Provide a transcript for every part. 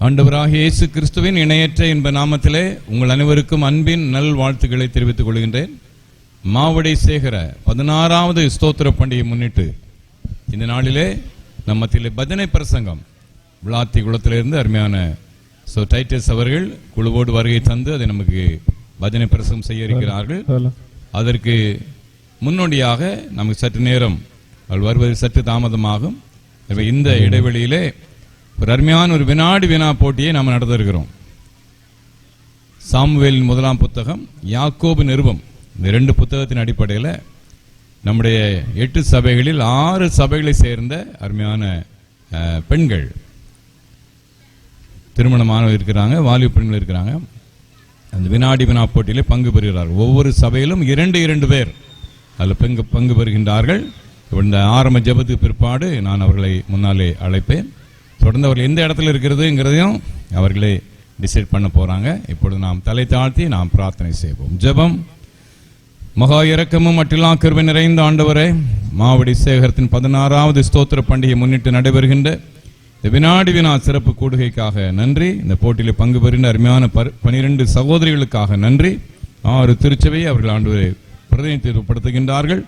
ஆண்டவராகிய இயேசு கிறிஸ்துவின் இணையற்ற இன்ப நாமத்திலே உங்கள் அனைவருக்கும் அன்பின் நல் வாழ்த்துக்களை தெரிவித்துக் கொள்கின்றேன். மாவடை சேகர 16வது ஸ்தோத்திர பண்டிகையை முன்னிட்டு இந்த நாளிலே நம் மத்தியிலே பஜனை பிரசங்கம் விளாத்தி குளத்திலிருந்து அருமையான டைட்டஸ் அவர்கள் குழுவோடு வருகை தந்து அதை நமக்கு பஜனை பிரசங்கம் செய்ய இருக்கிறார்கள். அதற்கு முன்னோடியாக நமக்கு சற்று நேரம் அவள் வருவது சற்று தாமதமாகும். இந்த இடைவெளியிலே ஒரு அருமையான ஒரு வினாடி வினா போட்டியை நாம் நடத்த இருக்கிறோம். சாமுவேலின் 1ஆம் புத்தகம், யாக்கோபு நிருபம், இந்த 2 புத்தகத்தின் அடிப்படையில் நம்முடைய 8 சபைகளில் 6 சபைகளை சேர்ந்த அருமையான பெண்கள் திருமணமானவர்கள் இருக்கிறாங்க, வாலிப பெண்கள் இருக்கிறாங்க. அந்த வினாடி வினா போட்டியிலே பங்கு பெறுகிறார்கள். ஒவ்வொரு சபையிலும் 2 பேர் அதில் பங்கு பெறுகின்றார்கள். இந்த ஆரம்ப ஜெபத்துக்கு பிற்பாடு நான் அவர்களை முன்னாலே அழைப்பேன். தொடர்ந்து அவர்கள் எந்த இடத்துல இருக்கிறதுங்கிறதையும் அவர்களே டிசைட் பண்ண போறாங்க. இப்பொழுது நாம் தலை தாழ்த்தி நாம் பிரார்த்தனை செய்வோம். ஜெபம். மகா இரக்கமும் மட்டில்லா கிருபை நிறைந்த ஆண்டவரே, மாவடி சேகரத்தின் 16வது ஸ்தோத்திர பண்டிகை முன்னிட்டு நடைபெறுகின்ற இந்த வினாடி வினா சிறப்பு கூடுகைக்காக நன்றி. இந்த போட்டியில் பங்கு பெறுகின்ற அருமையான 12 சகோதரிகளுக்காக நன்றி. 6 திருச்சபையை அவர்கள் ஆண்டவரை பிரதிநிதித்துவப்படுத்துகின்றார்கள்.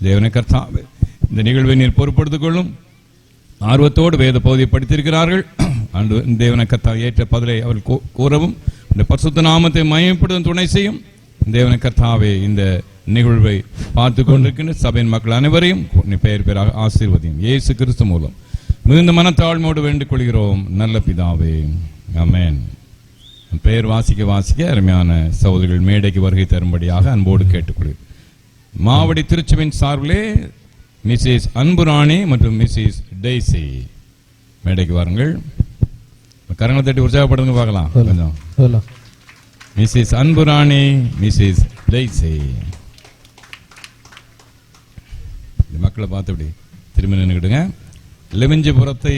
தேவனை கர்த்தாவே, இந்த நிகழ்வை நீர் பொறுப்படுத்திக் கொள்ளும். ஆர்வத்தோடு வேத பகுதியை படித்திருக்கிறார்கள். தேவனை கர்த்தா ஏற்ற பதிலை அவர்கள் கூறவும் இந்த பரிசுத்த நாமத்தை மகிமைப்படுத்தும் துணை செய்யும். தேவனை கர்த்தாவே, இந்த நிகழ்வை பார்த்து கொண்டிருக்கின்ற சபையின் மக்கள் அனைவரையும் பெயர் பேராக ஆசீர்வதியும். இயேசு கிறிஸ்து மூலம் மிகுந்த மனத்தாழ்மையோடு வேண்டிக் கொள்கிறோம் நல்ல பிதாவே, ஆமென். பெயர் வாசிக்க அருமையான சகோதரிகள் மேடைக்கு வருகை தரும்படியாக அன்போடு கேட்டுக்கொள்கிறேன். மாவடி திருச்சபையின் சார்பிலே மிஸ்ஸஸ் அன்புராணி மற்றும் மிஸ்ஸஸ் டெய்சி மேடைக்கு வாருங்கள். கரங்களை தட்டி உற்சாகப்படுங்க பார்க்கலாம். கொஞ்சம் மிஸ்ஸஸ் அன்புராணி, மிஸ்ஸஸ் டெய்சி. மக்களை பார்த்து அப்படி திரும்பி நின்றுக்கிடுங்க. லெவிஞ்சிபுரத்தை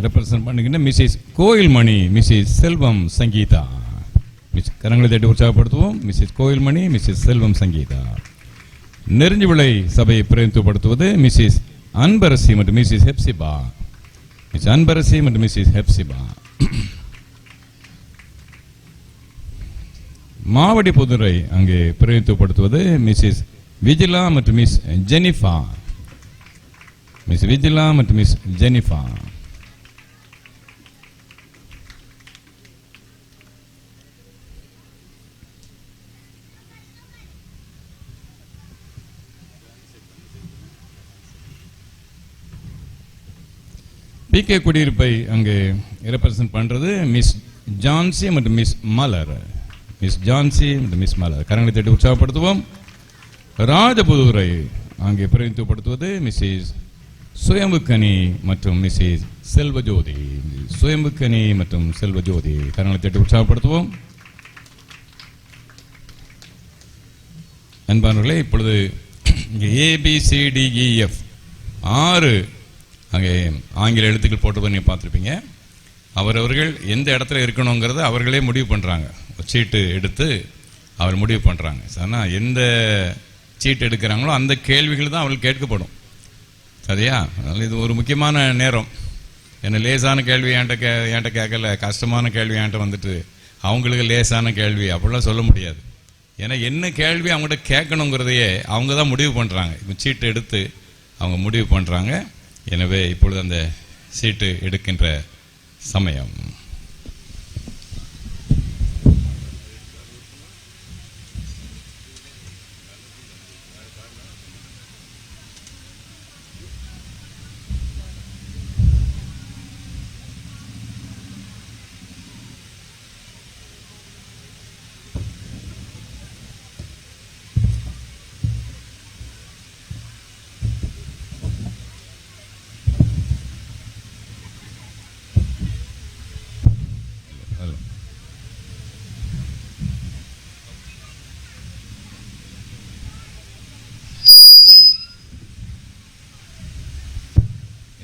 ரெப்ரசன்ட் பண்ணுகின்ற மிஸ்ஸஸ் கோயில்மணி, மிஸ்ஸஸ் செல்வம் சங்கீதா. கரங்களை தட்டி உற்சாகப்படுத்துவோம். மிஸ்ஸஸ் கோயில்மணி, மிஸ்ஸஸ் செல்வம் சங்கீதா. நெருஞ்சிவிளை சபையை பிரதிநிதித்துவப்படுத்துவது மிஸ்ஸஸ் அன்பரசி மற்றும் மிஸ்ஸஸ் ஹெப்சிபா. மிஸ் அன்பரசி மற்றும் மிஸ்ஸஸ் ஹெப்சிபா. மாவடி புதுரை அங்கே பிரதிநிதித்துவப்படுத்துவது மிஸ்ஸஸ் விஜிலா மற்றும் மிஸ் ஜெனிஃபா. மிஸ் விஜிலா மற்றும் மிஸ் ஜெனிஃபா. பிகே குடியிருப்பை அங்கே ரெப்ரசன்ட் பண்றது மிஸ் ஜான்சி மற்றும் மிஸ் மலர். மிஸ் ஜான்சி மற்றும் மிஸ் மலர். கரங்களை தட்டி உற்சாகப்படுத்துவோம். ராஜபுதுரை அங்கே பிரதிநிதித்துவப்படுத்துவது மிஸ்ஸஸ் சுயம்புக்கனி மற்றும் மிஸ்ஸஸ் செல்வஜோதி. சுயம்புக்கனி மற்றும் செல்வஜோதி. கரங்களை தட்டி உற்சாகப்படுத்துவோம். அன்பானவர்களே, இப்பொழுது இங்கே ABCDEF 6 அங்கே ஆங்கில எழுத்துக்கள் போட்டு பண்ணி பார்த்துருப்பீங்க. அவரவர்கள் எந்த இடத்துல இருக்கணுங்கிறத அவர்களே முடிவு பண்ணுறாங்க. சீட்டு எடுத்து அவர் முடிவு பண்ணுறாங்க. ஆனால் எந்த சீட்டு எடுக்கிறாங்களோ அந்த கேள்விகள் தான் அவர்கள் கேட்கப்படும். சரியா? அதனால் இது ஒரு முக்கியமான நேரம். என்ன லேசான கேள்வி என்கிட்ட கேட்கல, கஷ்டமான கேள்வி என்கிட்ட வந்துட்டு அவங்களுக்கு லேசான கேள்வி அப்படிலாம் சொல்ல முடியாது. ஏன்னா என்ன கேள்வி அவங்கள்ட்ட கேட்கணுங்கிறதையே அவங்க தான் முடிவு பண்ணுறாங்க. இப்போ சீட்டு எடுத்து அவங்க முடிவு பண்ணுறாங்க. எனவே இப்பொழுது அந்த சீட்டு எடுக்கின்ற சமயம்.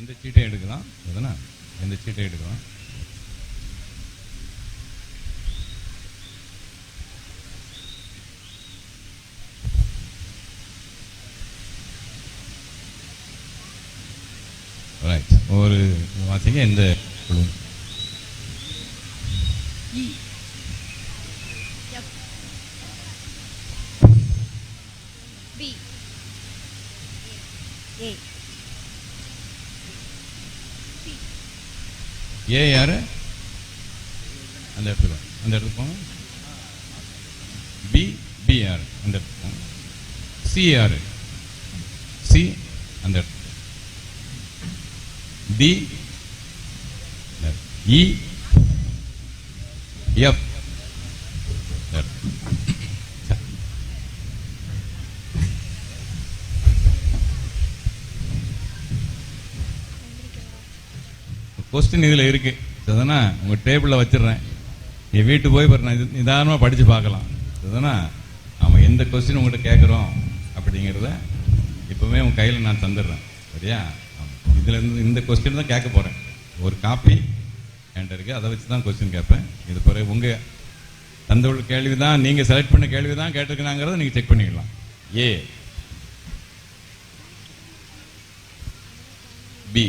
எந்த சீட்டை எடுக்கலாம்? எந்த சீட்டை எடுக்கலாம்? ரைட். ஒரு வாசிங்க. எந்த ஏ யாரு? அந்த இடத்துக்கு போங்க. பி பி யாரு? அந்த இடத்துக்கு போங்க. சி யாரு? சி அந்த இடத்துக்கு. D E F. கொஸ்டின் இதில் இருக்கு, சரிதானா? உங்க டேபிளில் வச்சிடுறேன். நீ வீட்டுக்கு போய் பாரு, நிதானமாக படித்து பார்க்கலாம், சரிதானா? அவன் எந்த கொஸ்டின் உங்கள்கிட்ட கேட்குறோம் அப்படிங்கிறத இப்போவே உங்கள் கையில் நான் தந்துடுறேன், சரியா? இதில் இருந்து இந்த கொஸ்டின் தான் கேட்க போகிறேன். ஒரு காப்பி என்கிட்ட இருக்குது, அதை வச்சு தான் கொஸ்டின் கேட்பேன். இது பிறகு உங்கள் தந்தோட கேள்வி தான், நீங்கள் செலக்ட் பண்ண கேள்வி தான் கேட்டிருக்கிறாங்கிறத நீங்கள் செக் பண்ணிக்கலாம். ஏ பி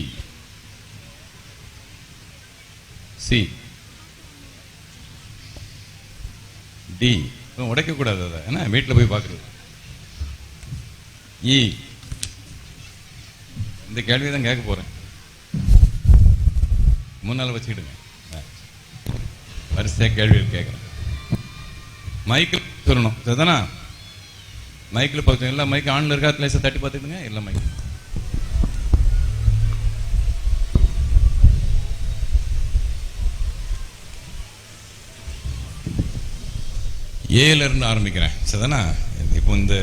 சி டி. உடைக்கக்கூடாது அதை, ஏன்னா வீட்டில் போய் பார்க்குறது. இ இந்த கேள்வி தான் கேட்க போகிறேன், முன்னால் வச்சுக்கிடுங்க. வரிசையாக கேள்விகள் கேட்குறேன். மைக்கில் சொல்லணும், சரிதானா? மைக்கில் பார்த்து எல்லாம் மைக் ஆன்ல இருக்கா, லேசாக தட்டி பார்த்துக்கிடுங்க. எல்லாம் மைக் ஏலேருந்து ஆரம்பிக்கிறேன், சரிதானா? இப்போ இந்த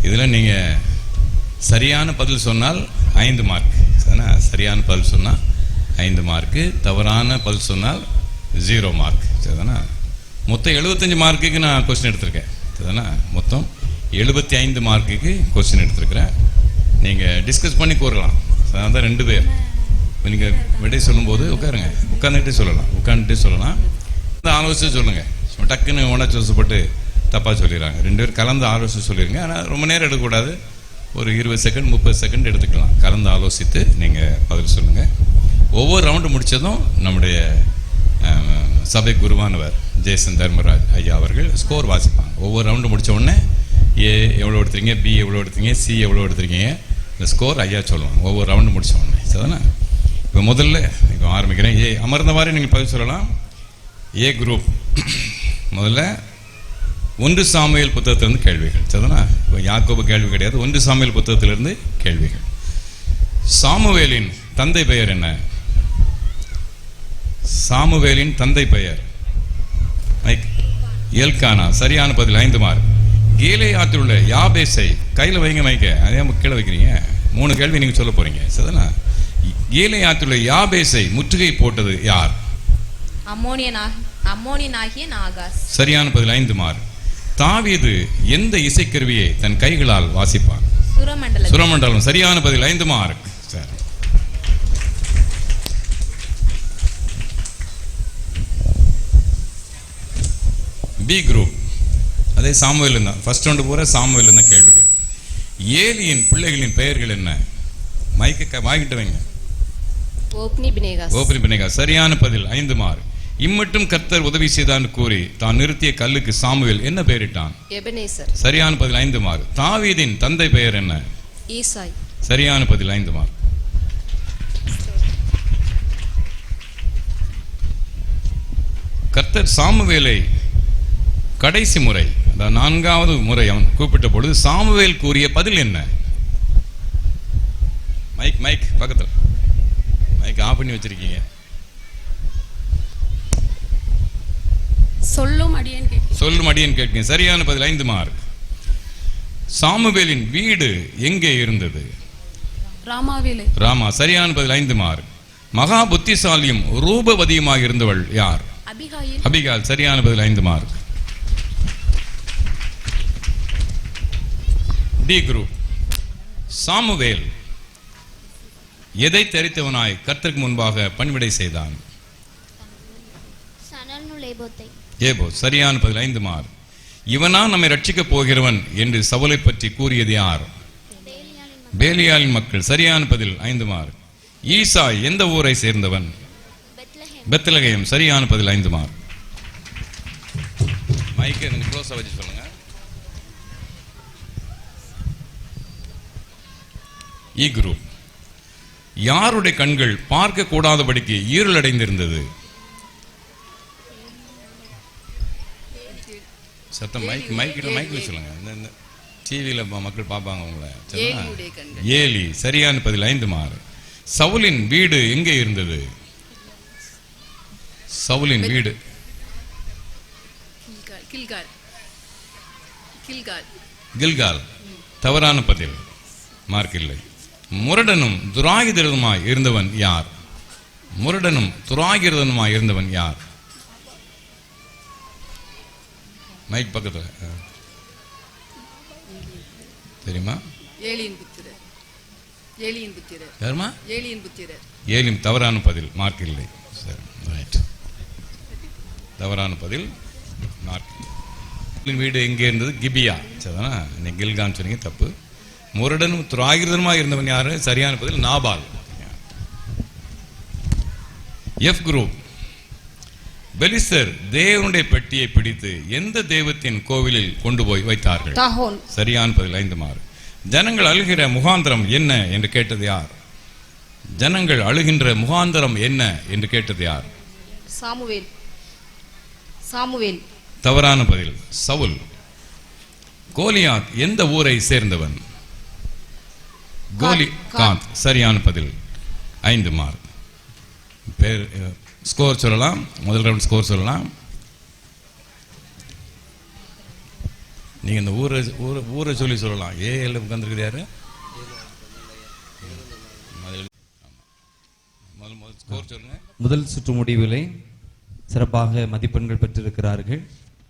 இதில் நீங்கள் சரியான பதில் சொன்னால் 5 மார்க், சரிதானா? சரியான பதில் சொன்னால் 5 மார்க்கு, தவறான பதில் சொன்னால் 0 மார்க், சரிதானா? மொத்தம் 75 மார்க்குக்கு நான் கொஸ்டின் எடுத்திருக்கேன், சரிதானா? மொத்தம் 75 மார்க்குக்கு கொஸ்டின் எடுத்திருக்கிறேன். நீங்கள் டிஸ்கஸ் பண்ணி கூறலாம், அதான் 2 பேர். இப்போ நீங்கள் விடை சொல்லும்போது உட்காருங்க, உட்காந்துட்டே சொல்லலாம். ஆலோசிச்சு சொல்லுங்கள். டக்குன்னு உணர்ச்சி வசப்பட்டு தப்பாக சொல்லிடுறாங்க. 2 பேர் கலந்து ஆலோசித்து சொல்லிடுங்க. ஆனால் ரொம்ப நேரம் எடுக்கக்கூடாது, ஒரு 20 செகண்ட் 30 செகண்ட் எடுத்துக்கலாம். கலந்து ஆலோசித்து நீங்கள் பதில் சொல்லுங்கள். ஒவ்வொரு ரவுண்டு முடித்ததும் நம்முடைய சபை குருவானவர் ஜெயசன் தர்மராஜ் ஐயா அவர்கள் ஸ்கோர் வாசிப்பாங்க. ஒவ்வொரு ரவுண்டு முடித்த உடனே ஏ எவ்வளோ எடுத்துருக்கீங்க, பி எவ்வளோ எடுத்துருக்கீங்க, சி எவ்வளோ எடுத்துருக்கீங்க, இந்த ஸ்கோர் ஐயா சொல்லுவாங்க ஒவ்வொரு ரவுண்டு முடித்த உடனே, சரிதானே? இப்போ முதல்ல இப்போ ஆரம்பிக்கிறேன். ஏ அமர்ந்த மாதிரி நீங்கள் பதில் சொல்லலாம். ஏ குரூப் முதல்ல 1 சாமுவேல் புத்தகத்திலிருந்து கேள்விகள், சரிதானா? இப்போ யாக்கோபு கேள்வி கிடையாது, 1 சாமுவேல் புத்தகத்திலிருந்து கேள்விகள். சாமுவேலின் தந்தை பெயர் என்ன? சாமுவேலின் தந்தை பெயர் எல்கானா. சரியான பதில் 5 மார்க். கீலேயாத்தில் உள்ள யாபேசை கையில் வைங்க, வைக்க அதே கீழே வைக்கிறீங்க. 3 கேள்வி நீங்கள் சொல்ல போறீங்க, சரிதானா? கீலேயாத்தில் உள்ள யாபேசை முற்றுகை போட்டது யார்? அம்மோனியனாகிய நாகாஸ். சரியான பதில் 5 மார்க். தாவீது எந்த இசைக்கருவியை தன் கைகளால் வாசிப்பார்? சுரமண்டலம். சரியான பதில் 5 மார்க். சரி, பி குரூப் அதே சாமுவேல் தான். ஃபர்ஸ்ட் ரவுண்டு பூரா சாமுவேல் தான் கேள்விகள். ஏலியின் பிள்ளைகளின் பெயர்கள் என்ன? மைக்க வாங்கிட்டு வைங்க. ஓப்னி பினேகாஸ். சரியான பதில் 5 மார்க். இம்மட்டும் கர்த்தர் உதவி செய்தான் கூறி தான் நிறுத்திய கல்லுக்கு சாமுவேல் என்ன பெயரிட்டான்? எபனேசர். சரியான பதில் 5 மார்க். தாவீதின் தந்தை பெயர் என்ன? ஈசாய். சரியான பதில் 5 மார்க். கர்த்தர் சாமுவேலை கடைசி முறை, அதாவது 4வது முறை அவன் கூப்பிட்ட பொழுது சாமுவேல் கூறிய பதில் என்ன? மைக் பக்கத்தில் மைக் ஆஃப் பண்ணி வச்சிருக்கீங்க. சொல்லும் அடியேன் கேட்க. சரியான பதில் 5 மார்க். சாமுவேலின் வீடு எங்கே இருந்தது? ராமா. சரியான பதில் 5 மார்க். மகா புத்திசாலியும் ரூபவதியுமாக இருந்தவள் யார்? அபிகால். சரியான பதில் 5 மார்க். D group. சாமுவேல் எதை தெரித்தவனாய் கர்த்தருக்கு முன்பாக பணிவிடை செய்தான்? ஏபோ. சரியான பதில் 5 மார்க். இவனா நம்மை ரட்சிக்கப் போகிறவன் என்று சவுலை பற்றி கூறியது யார்? பேலியாலின் மக்கள். சரியான பதில் 5 மார்க். ஈசா எந்த ஊரை சேர்ந்தவன்? பெத்லகேம். சரியான பதில் 5 மார்க். மைக்கை கொஞ்சம் க்ளோஸா வச்சு சொல்லுங்க. இ குரூப். யாருடைய கண்கள் பார்க்க கூடாதபடிக்கு ஈரலடைந்திருந்தது? சத்தம் மைக்ல சொல்லுங்க. இந்த டிவியில மக்கள் பார்ப்பாங்க உங்களை. ஏலி. சரியான பதில் 5 மாறு. சவுலின் வீடு எங்கே இருந்தது? சவுலின் வீடு கில்கால். தவறான பதில், மார்க் இல்லை. முரடனும் துராகிரதனுமாய் இருந்தவன் யார்? முரடனும் துராகிரதனுமாய் இருந்தவன் யார்? மைக் பக்கத்துல தெரியுமா? ஏலிம். தவறான பதில், மார்க் இல்லை. தவறான பதில், மார்க். வீடு எங்கே இருந்தது? கிபியா. சரிதானா? கில்கான் சொன்னீங்க, தப்பு. முரடனும் துராகிரதனுமாய் இருந்தவன் யாரு? சரியான பதில் நாபால். F group. பெலிஸ்தர் தேவனுடைய பெட்டியை பிடித்து எந்த தெய்வத்தின் கோவிலில் கொண்டு போய் வைத்தார்கள்? சரியான பதில் 5 மாறு. ஜனங்கள் அழுகிற முகாந்திரம் என்ன என்று கேட்டது யார்? ஜனங்கள் அழுகின்ற முகாந்திரம் என்ன என்று கேட்டது யார்? சாமுவேல். தவறான பதில், சவுல். கோலியாத் எந்த ஊரை சேர்ந்தவன்? கோலிகாத். சரியான பதில் 5 மார்க். பேர் ஸ்கோர் சொல்லலாம். முதல் ரவுண்ட் ஸ்கோர் சொல்லலாம். நீங்க இந்த ஊரை சொல்லி சொல்லலாம். ஏஎல் உட்கார்ந்துருக்குது யாரு? ஸ்கோர் சொல்லுங்க. முதல் சுற்று முடிவிலே சிறப்பாக மதிப்பெண்கள் பெற்றிருக்கிறார்கள்.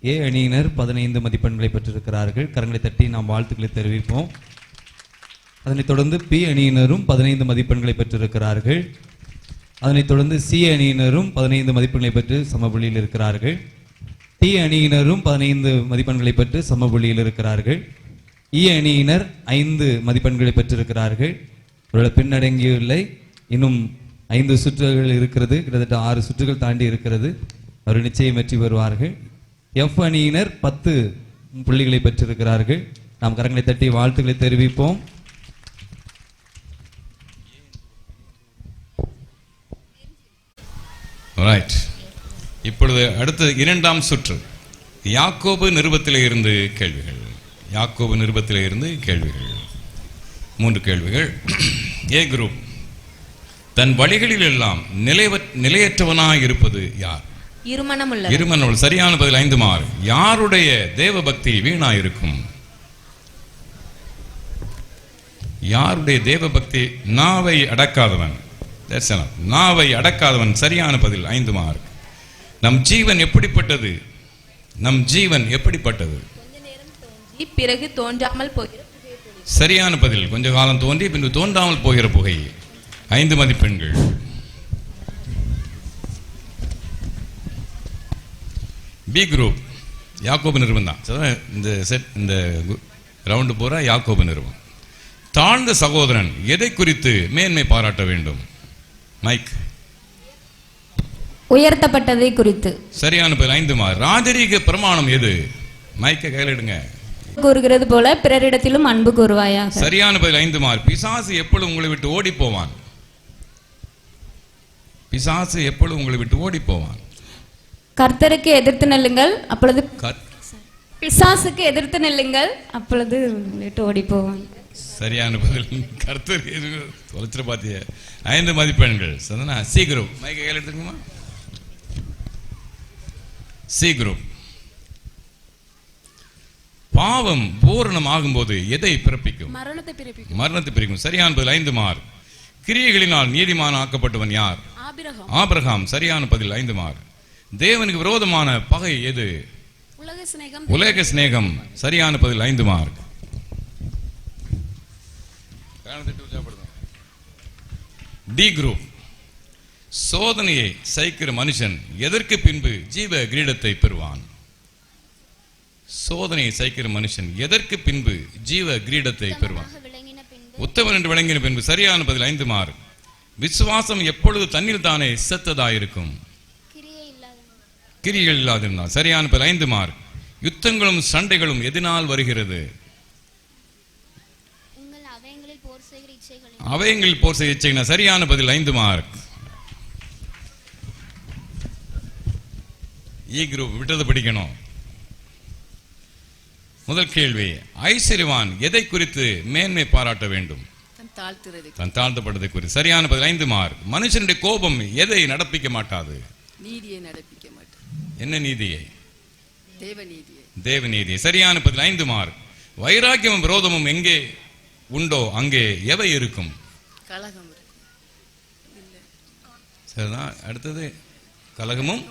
ஏ அணியினர் 15 மதிப்பெண்களை பெற்றிருக்கிறார்கள். கரங்களை தட்டி நாம் வாழ்த்துக்களை தெரிவிப்போம். அதனைத் தொடர்ந்து பி அணியினரும் 15 மதிப்பெண்களை பெற்றிருக்கிறார்கள். அதனைத் தொடர்ந்து சி அணியினரும் 15 மதிப்பெண்களை பெற்று சமபுள்ளியில் இருக்கிறார்கள். டி அணியினரும் 15 மதிப்பெண்களை பெற்று சமபுள்ளியில் இருக்கிறார்கள். இ அணியினர் 5 மதிப்பெண்களை பெற்றிருக்கிறார்கள். அவர்கள் பின்னடங்கியுள்ள இன்னும் 5 சுற்றுகள் இருக்கிறது. கிட்டத்தட்ட 6 சுற்றுகள் தாண்டி இருக்கிறது. அவர்கள் நிச்சயம் வெற்றி பெறுவார்கள். எஃப் அணியினர் 10 புள்ளிகளை பெற்றிருக்கிறார்கள். நாம் கரங்களை தட்டி வாழ்த்துக்களை தெரிவிப்போம். ரைட். இப்பொழுது அடுத்த 2ஆம் சுற்று. யாக்கோபு நிருபத்திலே இருந்து கேள்விகள். யாக்கோபு நிருபத்திலே இருந்து கேள்விகள். 3 கேள்விகள். ஏ குரூப். தன் வழிகளில் எல்லாம் நிலையற்றவனாய் இருப்பது யார்? இருமனமுள்ள. சரியான பதில் 5 மாறு. யாருடைய தேவ பக்தி வீணாயிருக்கும்? யாருடைய தேவ பக்தி? நாவை அடக்காதவன். நாவை அடக்காதவன். சரியான பதில் 5 மார்க். நம் ஜீவன் எப்படிப்பட்டது? நம் ஜீவன் எப்படிப்பட்டது? பிறகு தோன்றாமல் போகிற. சரியான பதில், கொஞ்ச காலம் தோன்றி பின்பு தோன்றாமல் போகிற புகை. 5 மதிப்பெண்கள். B group. யாக்கோபு நிறுவனம் தான் இந்த ரவுண்டு பூரா யாக்கோபு நிறுவனம். தாழ்ந்த சகோதரன் எதை குறித்து மேன்மை பாராட்ட வேண்டும்? மைக். உயர்த்தப்பட்டதை குறித்து. சரியான பதில் 5 மார்க். ராஜரீக பிரமாணம் எது? மைக்கை கையில் எடுங்க. கூறுகிறது போல பிறரிடத்திலும் அன்பு கூறுவாயாக. சரியான பதில் 5 மார்க். பிசாசு எப்பொழுது உங்களை விட்டு ஓடி போவான்? பிசாசு எப்பொழுது உங்களை விட்டு ஓடி போவான்? கர்த்தருக்கு எதிர்த்து நில்லுங்கள், அப்பொழுது பிசாசுக்கு எதிர்த்து நில்லுங்கள், அப்பொழுது விட்டு ஓடி போவான். சரியான பதில். கர்த்தர் தொலைச்சிட பாத்திய. 5 மதிப்பெண்கள். C group. மைக்கை கையில் எடுத்துக்கணுமா? C group. பாவம் பூரணம் ஆகும்போது எதை பிறப்பிக்கும்? மரணத்தை பிறப்பிக்கும். சரியான பதில் 5 மார்க். கிரியைகளினால் நீதிமான் ஆக்கப்பட்டவன் யார்? ஆபிரகாம். சரியான பதில் 5 மார்க். தேவனுக்கு விரோதமான பகை எது? உலக சிநேகம். சரியான பதில் 5 மார்க். D group. சோதனையை சகிக்கிற மனுஷன் எதற்கு பின்பு ஜீவ கிரீடத்தை பெறுவான்? சோதனையை சகிக்கிற மனுஷன் எதற்கு பின்பு ஜீவ கிரீடத்தை பெறுவான்? உத்தமன் என்று விளங்கின பின்பு. சரியான பதில் 5 மார்க். விசுவாசம் எப்பொழுது தண்ணீர் தானே செத்ததாயிருக்கும்? கிரியைகள் இல்லாதிருந்தால். சரியான பதில் 5 மார்க். யுத்தங்களும் சண்டைகளும் எதனால் வருகிறது? அவயங்கள் போர் செய்ய செய்யணும். சரியான பதில் 5 மார்க். இ குரூப் விட்டது படிக்கணும். முதல் கேள்வி, ஐஸ்வர்யவான் எதை குறித்து மேன்மை பாராட்ட வேண்டும்? தன் தாழ்த்தப்பட்டதை குறித்து. சரியான பதில் 5 மார்க். மனுஷனுடைய கோபம் எதை நடப்பிக்க மாட்டாது? நீதியை நடப்பிக்க மாட்டாது. என்ன நீதியை? தேவநீதியை. தேவநீதியை. சரியான பதில் 5 மார்க். வைராக்கியமும் விரோதமும் எங்கே உண்டோ அங்கே எவை இருக்கும்? கலகம் இருக்கும். இல்லை. சரிதான். அடுத்தது கலகமும்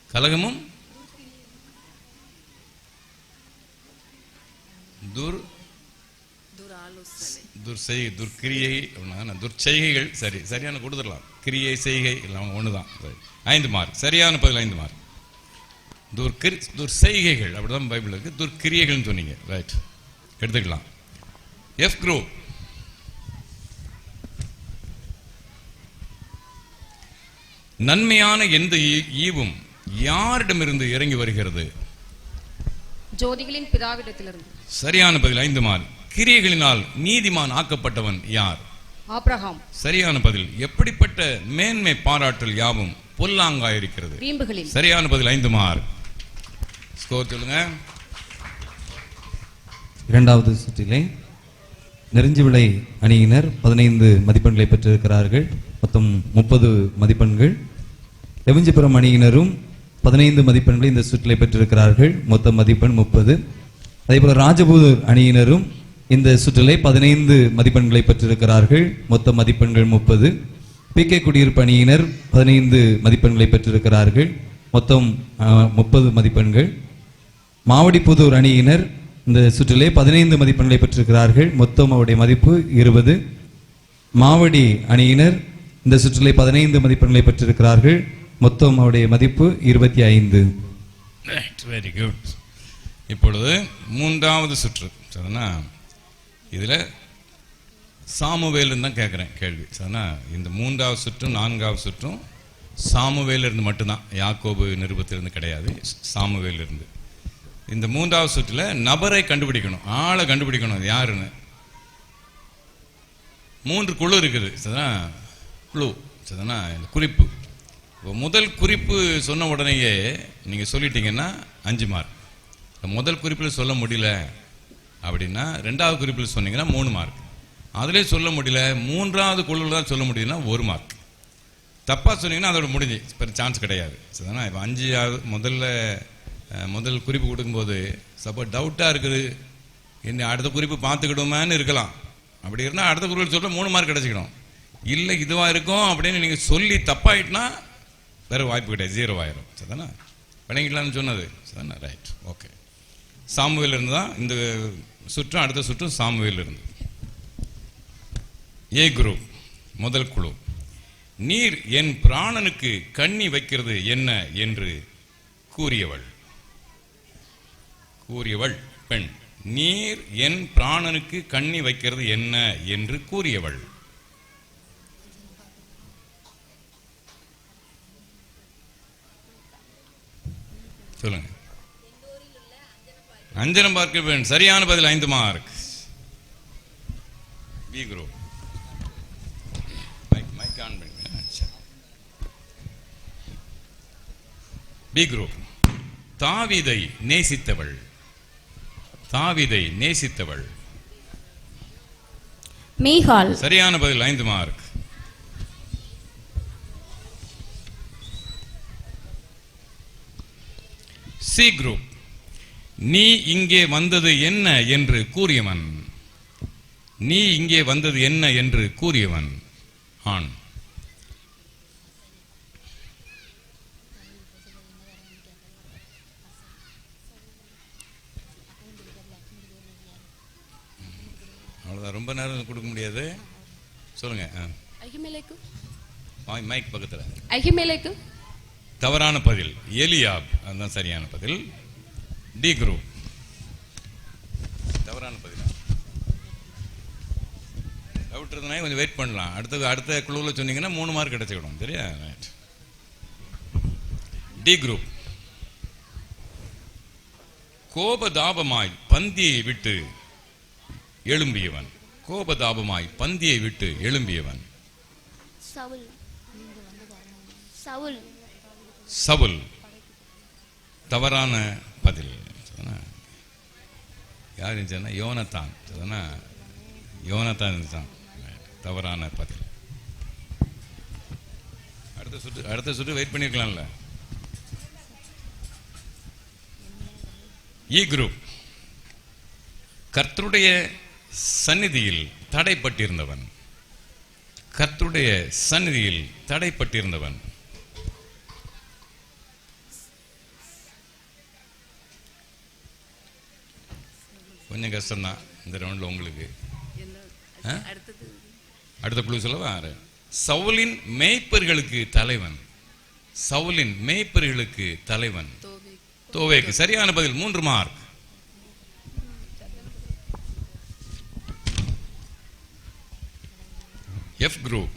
கலகமும் துர்ச்செய்கைகள். சரி, சரியான கொடுத்துடலாம். கிரியை செய்கை இல்லாம ஒண்ணுதான். 5 மார்க். சரியான பதில் 5 மார்க். துர்செய்கைகள் அப்படிதான் பைபிள் இருக்கு. துர்க்கிரியைகள் சொன்னீங்க. ரைட், எடுத்துக்கலாம். F group. நன்மையான எந்த ஈவும் யாரிடமிருந்து இறங்கி வருகிறது? ஜோதிகளின் பிதாவிடத்திலிருந்து. சரியான பதில் 5 மார்க். கிரியைகளினால் நீதிமான் ஆக்கப்பட்டவன் யார்? ஆபிரகாம். சரியான பதில். எப்படிப்பட்ட மேன்மை பாராட்டல் யாவும் பொல்லாங்காயிருக்கிறது? வீம்புகளில். சரியான பதில் 5 மார்க். ஸ்கோர் சொல்லுங்க. இரண்டாவது சுற்றிலே நெருஞ்சிவிளை அணியினர் 15 மதிப்பெண்களை பெற்றிருக்கிறார்கள். மொத்தம் 30 மதிப்பெண்கள். எவிஞ்சிபுரம் அணியினரும் 15 மதிப்பெண்களை இந்த சுற்றிலே பெற்றிருக்கிறார்கள். மொத்த மதிப்பெண் 30. அதேபோல ராஜபூதூர் அணியினரும் இந்த சுற்றிலே 15 மதிப்பெண்களை பெற்றிருக்கிறார்கள். மொத்த மதிப்பெண்கள் 30. பிகே குடியிருப்பு அணியினர் 15 மதிப்பெண்களை பெற்றிருக்கிறார்கள். மொத்தம் 30 மதிப்பெண்கள். மாவடிப்புதூர் அணியினர் இந்த சுற்றிலே 15 மதிப்பெண்களை பெற்றிருக்கிறார்கள். மொத்தம் அவருடைய மதிப்பு 20. மாவடி அணியினர் இந்த சுற்றிலே 15 மதிப்பெண்களை பெற்றிருக்கிறார்கள். மொத்தம் அவருடைய மதிப்பு 25. Very good. இப்பொழுது மூன்றாவது சுற்று. சரிண்ணா? இதுல சாமுவேல் தான் கேட்கிறேன் கேள்வி. சரிண்ணா? இந்த மூன்றாவது சுற்றும் 4வது சுற்றும் சாமுவேல் இருந்து மட்டும்தான். யாக்கோபு நிருபத்திலிருந்து கிடையாது. சாமுவேல் இருந்து. இந்த மூன்றாவது சுற்றுல நபரை கண்டுபிடிக்கணும், ஆளை கண்டுபிடிக்கணும் யாருன்னு. 3 குழு இருக்குது. சரிண்ணா? குழு. சரிண்ணா? குறிப்பு. முதல் குறிப்பு சொன்ன உடனேயே நீங்க சொல்லிட்டீங்கன்னா 5 மார்க். முதல் குறிப்பில் சொல்ல முடியல அப்படின்னா 2வது குறிப்பில் சொன்னீங்கன்னா 3 மார்க். அதிலே சொல்ல முடியல 3வது குழுவில் தான் சொல்ல முடியுதுன்னா 1 மார்க். தப்பா சொன்னீங்கன்னா அதோட முடிஞ்சு, சான்ஸ் கிடையாது. சரிதானா? இப்போ 5வது முதல் குறிப்பு கொடுக்கும்போது சப்போஸ் டவுட்டா இருக்குது, என்ன அடுத்த குறிப்பு பார்த்துக்கிடுமான்னு இருக்கலாம். அப்படி இருந்தால் அடுத்த குறிப்பில் சொல்ல 3 மார்க் கிடைச்சிக்கணும். இல்லை இதுவா இருக்கும் அப்படின்னு நீங்க சொல்லி தப்பாயிட்டுனா வேற வாய்ப்பு கிடையாது, 0 ஆயிரும். சரிதானா? விளங்கிக்கலாம்னு சொன்னது. சரிதானா? Right, okay. சாமுவேல் இருந்து தான் இந்த சுற்றும் அடுத்த சுற்றும் சாமுவேல் இருந்து. ஏ குரூப் முதல் குழு. நீர் என் பிராணனுக்கு கண்ணி வைக்கிறது என்ன என்று கூறியவள் பெண். நீர் என் பிராணனுக்கு கண்ணி வைக்கிறது என்ன என்று கூறியவள். சொல்லுங்க. அஞ்சனம் பார்க்க பெண். சரியான பதில் 5 mark. B group. Mike on பண்ணுங்க. B group. தாவீதை நேசித்தவள். மீகால். சரியான பதில் 5 மார்க். C group. நீ இங்கே வந்தது என்ன என்று கூறியவன். ஆண். அவ்வளவுதான், ரொம்ப நேரம் கொடுக்க முடியாது. சொல்லுங்க. மைக் பக்கத்துல. அகிமெலேக்கு. தவறான பதில் எலியாப். அதுதான் சரியான பதில். D group. தவறான பதில். டவுட் இருந்தா கொஞ்சம் வெயிட் பண்ணலாம். அடுத்த குழுவில் சொன்னீங்கன்னா 3 மார்க் கிடைச்சிடும். சரியா? D group. கோபதாபமாய் பந்தியை விட்டு எழும்பியவன். கோபதாபமாய் பந்தியை விட்டு எழும்பியவன். சவுல். சவுல். சவுல். தவறான பதில். யார் இருந்துச்சுன்னா யோனத்தான். யோனத்தான் இருந்துச்சான். தவறான பதில். அடுத்த சுற்று வெயிட் பண்ணிருக்கலாம்ல. இ குரூப். கர்த்தருடைய சந்நிதியில் தடைப்பட்டிருந்தவன். கர்த்தருடைய சந்நிதியில் தடைப்பட்டிருந்தவன். கொஞ்சம் கஷ்டம்தான் இந்த ரவுண்ட்ல உங்களுக்கு. அடுத்த குழு சொல்லவா? சவுலின் மேய்ப்பர்களுக்கு தலைவன். சவுலின் மேய்ப்பர்களுக்கு தலைவன். தோவேக்கு. சரியான பதில். 3 மார்க். F group.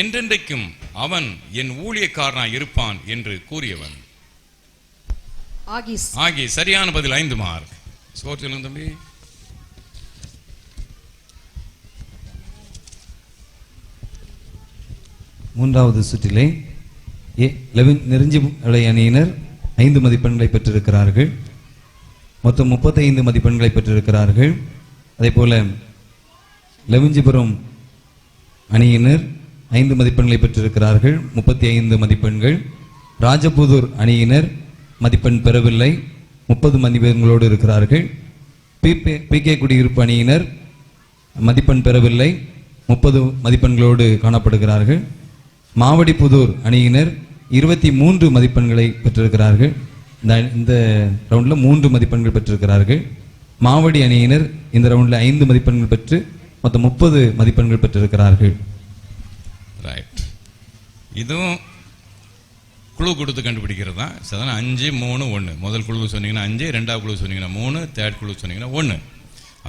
என்றென்றைக்கும் அவன் என் ஊழியக்காரனாய் இருப்பான் என்று கூறியவன். ஆகீஸ். ஆகீஸ். சரியான பதில். 5 மார்க். ஸ்கோர் சொல்லுங்க தம்பி. மூன்றாவது சுற்றிலே நெருஞ்சிமலை அணியினர் 5 மதிப்பெண்களை பெற்றிருக்கிறார்கள். மொத்தம் 35 மதிப்பெண்களை பெற்றிருக்கிறார்கள். அதே போல லெவிஞ்சிபுரம் அணியினர் 5 மதிப்பெண்களை பெற்றிருக்கிறார்கள், 35 மதிப்பெண்கள். ராஜபுதூர் அணியினர் மதிப்பெண் பெறவில்லை, 30 மதிப்பெண்களோடு இருக்கிறார்கள். பிகே குடியிருப்பு அணியினர் மதிப்பெண் பெறவில்லை, 30 மதிப்பெண்களோடு காணப்படுகிறார்கள். மாவடிப்புதூர் அணியினர் 23 மதிப்பெண்களை பெற்றிருக்கிறார்கள். இந்த ரவுண்டில் 3 மதிப்பெண்கள் பெற்றிருக்கிறார்கள். மாவடி அணியினர் இந்த ரவுண்டில் 5 மதிப்பெண்கள் பெற்று மொத்தம் 30 மதிப்பெண்கள் பெற்றிருக்கிறார்கள். ரைட். இதுவும் குழு கொடுத்து கண்டுபிடிக்கிறது தான். 5, 3, 1. முதல் குழு சொன்னீங்கன்னா 5, ரெண்டாவது குழு சொன்னீங்கன்னா 3, தேர்ட் குழு சொன்னீங்கன்னா 1.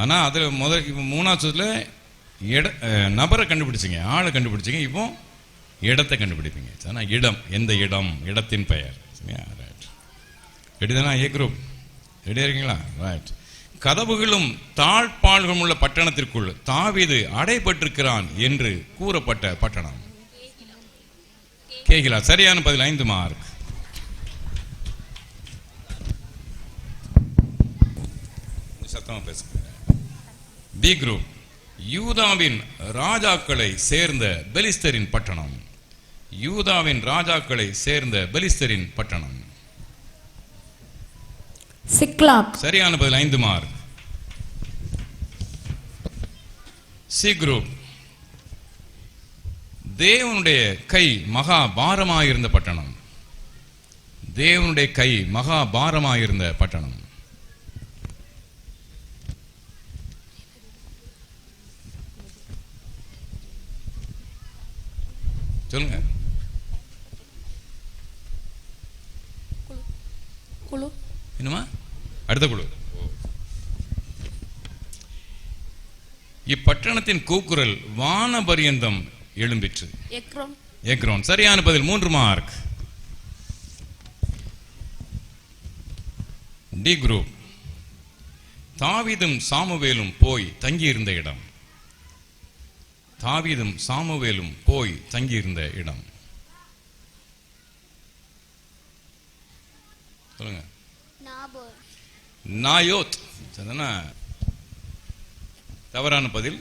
ஆனால் அதில் இப்போ 3வது நபரை கண்டுபிடிச்சிங்க, ஆளை கண்டுபிடிச்சிங்க. இப்போ இடத்தை கண்டுபிடிப்பீங்க. இடம். எந்த இடம்? இடத்தின் பெயர். ரைட். ரெடி தானா? ஏ குரூப் ரெடியா இருக்கீங்களா? ரைட். கதவுகளும் தாழ்பாள்களும் உள்ள பட்டணத்திற்குள் தாவீது அடைபட்டிருக்கிறான் என்று கூறப்பட்ட பட்டணம். கேகிலா. சரியான பதில். 5 மார்க். சத்தமா பேசுங்க. B group. யூதாவின் ராஜாக்களை சேர்ந்த பெலிஸ்தரின் பட்டணம். யூதாவின் ராஜாக்களை சேர்ந்த பெலிஸ்தரின் பட்டணம். சிக்லாக். சரியான பதில். 5 மார்க். C group. தேவனுடைய கை மகா பாரமாயிருந்த பட்டணம். தேவனுடைய கை மகா பாரமாயிருந்த பட்டணம். சொல்லுங்க. குழு. என்னமா? அடுத்த குழு. இப்பட்டணத்தின் கூக்குரல் வானபரியந்தம் எழும்பிற்று. எக்ரோன். எக்ரோன். சரியான பதில். 3 மார்க். D group. தாவீதும் சாமுவேலும் போய் தங்கியிருந்த இடம். தாவீதும் சாமுவேலும் போய் தங்கியிருந்த இடம். சொல்லுங்க. நாயோத். தவறான பதில்.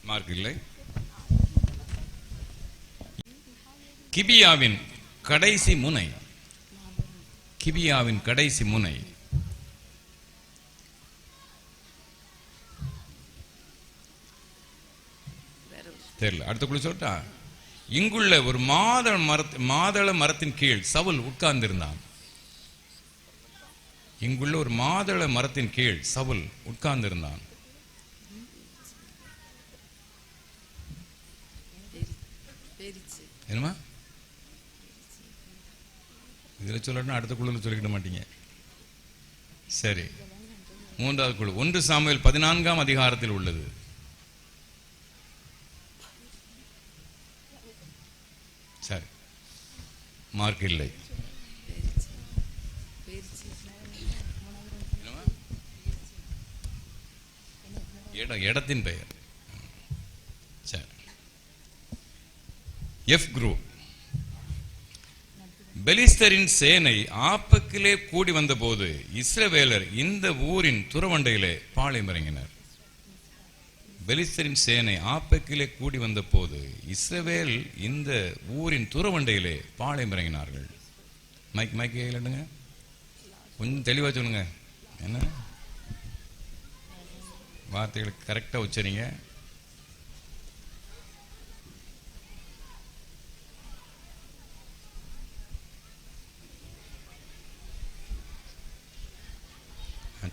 மார்க் இல்லை. கிபியாவின் கடைசி முனை. கிபியாவின் கடைசி முனை. தெரியல. அடுத்த குழு சொல்லட்டா? இங்குள்ள ஒரு மாதள மரத்தின் கீழ் சவுல் உட்கார்ந்திருந்தான். இங்குள்ள ஒரு மாதள மரத்தின் கீழ் சவுல் உட்கார்ந்திருந்தான். என்னமா? இதுல சொல்லணும், அடுத்த குழுல சொல்லிக்கிட மாட்டீங்க. சரி. 3வது குழு 1 சாமுவேல் 14ஆம் அதிகாரத்தில் உள்ளது. சரி. மார்க் இல்லை. இடத்தின் பெயர். சரி. F group. பெலிஸ்தரின் சேனை ஆப்பக்கிலே கூடி வந்தபோது இஸ்ரவேலர் இந்த ஊரின் துறவண்டையிலே பாளையம் இறங்கினர். பெலிஸ்தரின் சேனை ஆப்பக்கிலே கூடி வந்த போது இஸ்ரவேல் இந்த ஊரின் துறவண்டையிலே பாளையம் இறங்கினார்கள். மைக் இல்லைங்க, கொஞ்சம் தெளிவா சொல்லுங்க. என்ன வார்த்தைகளுக்கு கரெக்டா உச்சரிங்க.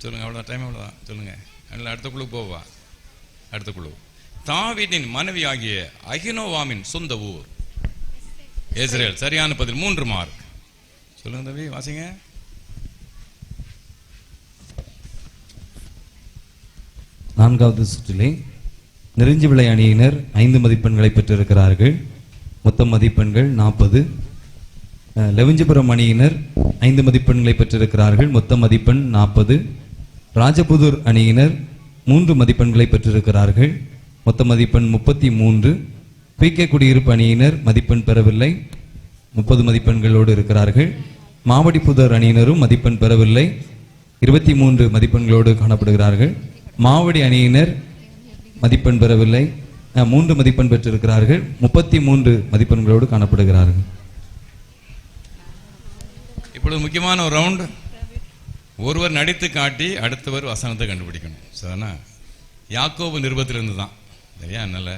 சொல்லுங்க, அவ்வளோதான், டைம் அவ்வளோதான். சொல்லுங்க, அடுத்த குழு போவா. அடுத்த குழு தாவீதின் மனைவி ஆகிய அகினோவாமின் சொந்த ஊர் இஸ்ரேல். சரியான பதில், 3 மார்க். சொல்லுங்க தம்பி, வாசிங்க. நான்காவது சுற்றிலே நெருஞ்சி விளை அணியினர் 5 மதிப்பெண்களை பெற்றிருக்கிறார்கள். மொத்த மதிப்பெண்கள் 40. லெவஞ்சிபுரம் அணியினர் 5 மதிப்பெண்களை பெற்றிருக்கிறார்கள். மொத்த மதிப்பெண் 40. ராஜபுதூர் அணியினர் 3 மதிப்பெண்களை பெற்றிருக்கிறார்கள். மொத்த மதிப்பெண் 33. பிகே குடியிருப்பு அணியினர் மதிப்பெண் பெறவில்லை, 30 மதிப்பெண்களோடு இருக்கிறார்கள். மாவடிப்புதர் அணியினரும் மதிப்பெண் பெறவில்லை, 23 மதிப்பெண்களோடு காணப்படுகிறார்கள். மாவடி அணியினர் மதிப்பெண் பெறவில்லை, 3 மதிப்பெண் பெற்றிருக்கிறார்கள், 33 மதிப்பெண்களோடு காணப்படுகிறார்கள். இப்பொழுது முக்கியமான ஒரு ரவுண்ட். ஒருவர் நடித்து காட்டி அடுத்தவர் வசனத்தை கண்டுபிடிக்கணும். சரிண்ணா? யாக்கோபு நிருபத்திலிருந்து தான், சரியா? அதனால்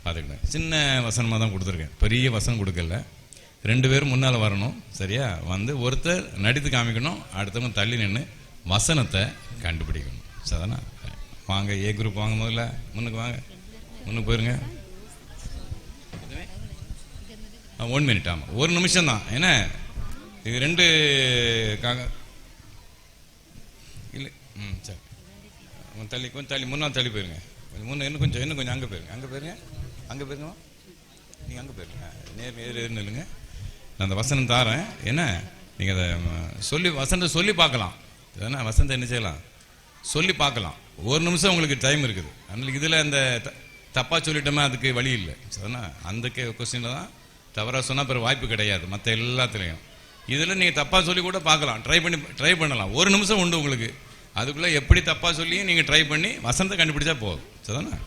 பார்த்துக்கிட்டேன். சின்ன வசனமாக தான் கொடுத்துருக்கேன், பெரிய வசனம் கொடுக்கல. 2 பேரும் முன்னால் வரணும், சரியா? வந்து ஒருத்தர் நடித்து காமிக்கணும், அடுத்தவங்க தள்ளி நின்று வசனத்தை கண்டுபிடிக்கணும். சரிதானா? வாங்க, ஏ குரூப் வாங்க, முதல்ல முன்னுக்கு வாங்க, முன்னுக்கு போயிருங்க. 1 மினிட், ஆமாம், 1 நிமிஷம் தான். என்ன இது 2 இல்லை? சரி, தள்ளி, கொஞ்சம் தள்ளி, முன்னால் தள்ளி போயிருங்க. கொஞ்சம் இன்னும் கொஞ்சம் அங்கே போயிருங்க, அங்கே போயிருங்க. நீங்கள் அங்கே போயிருங்க, நேர் நில்லுங்க. நான் அந்த வசனம் தாரேன். என்ன நீங்கள் அதை சொல்லி வசனத்தை சொல்லி பார்க்கலாம். ஏன்னா வசனத்தை என்ன செய்யலாம், சொல்லி பார்க்கலாம். 1 நிமிஷம் உங்களுக்கு டைம் இருக்குது. அதனால் இதில் அந்த தப்பாக சொல்லிட்டோமே அதுக்கு வழி இல்லை. சரிண்ணா? அந்த கொஸ்டினில் தான் தவறாக சொன்னால் பிறகு வாய்ப்பு கிடையாது. மற்ற எல்லாத்துலேயும் இதில் நீங்கள் தப்பாக சொல்லி கூட பார்க்கலாம், ட்ரை பண்ணலாம். 1 நிமிஷம் உண்டு உங்களுக்கு. அதுக்குள்ளே எப்படி தப்பாக சொல்லியும் நீங்கள் ட்ரை பண்ணி வசனத்தை கண்டுபிடிச்சா போதும். சரிதானே?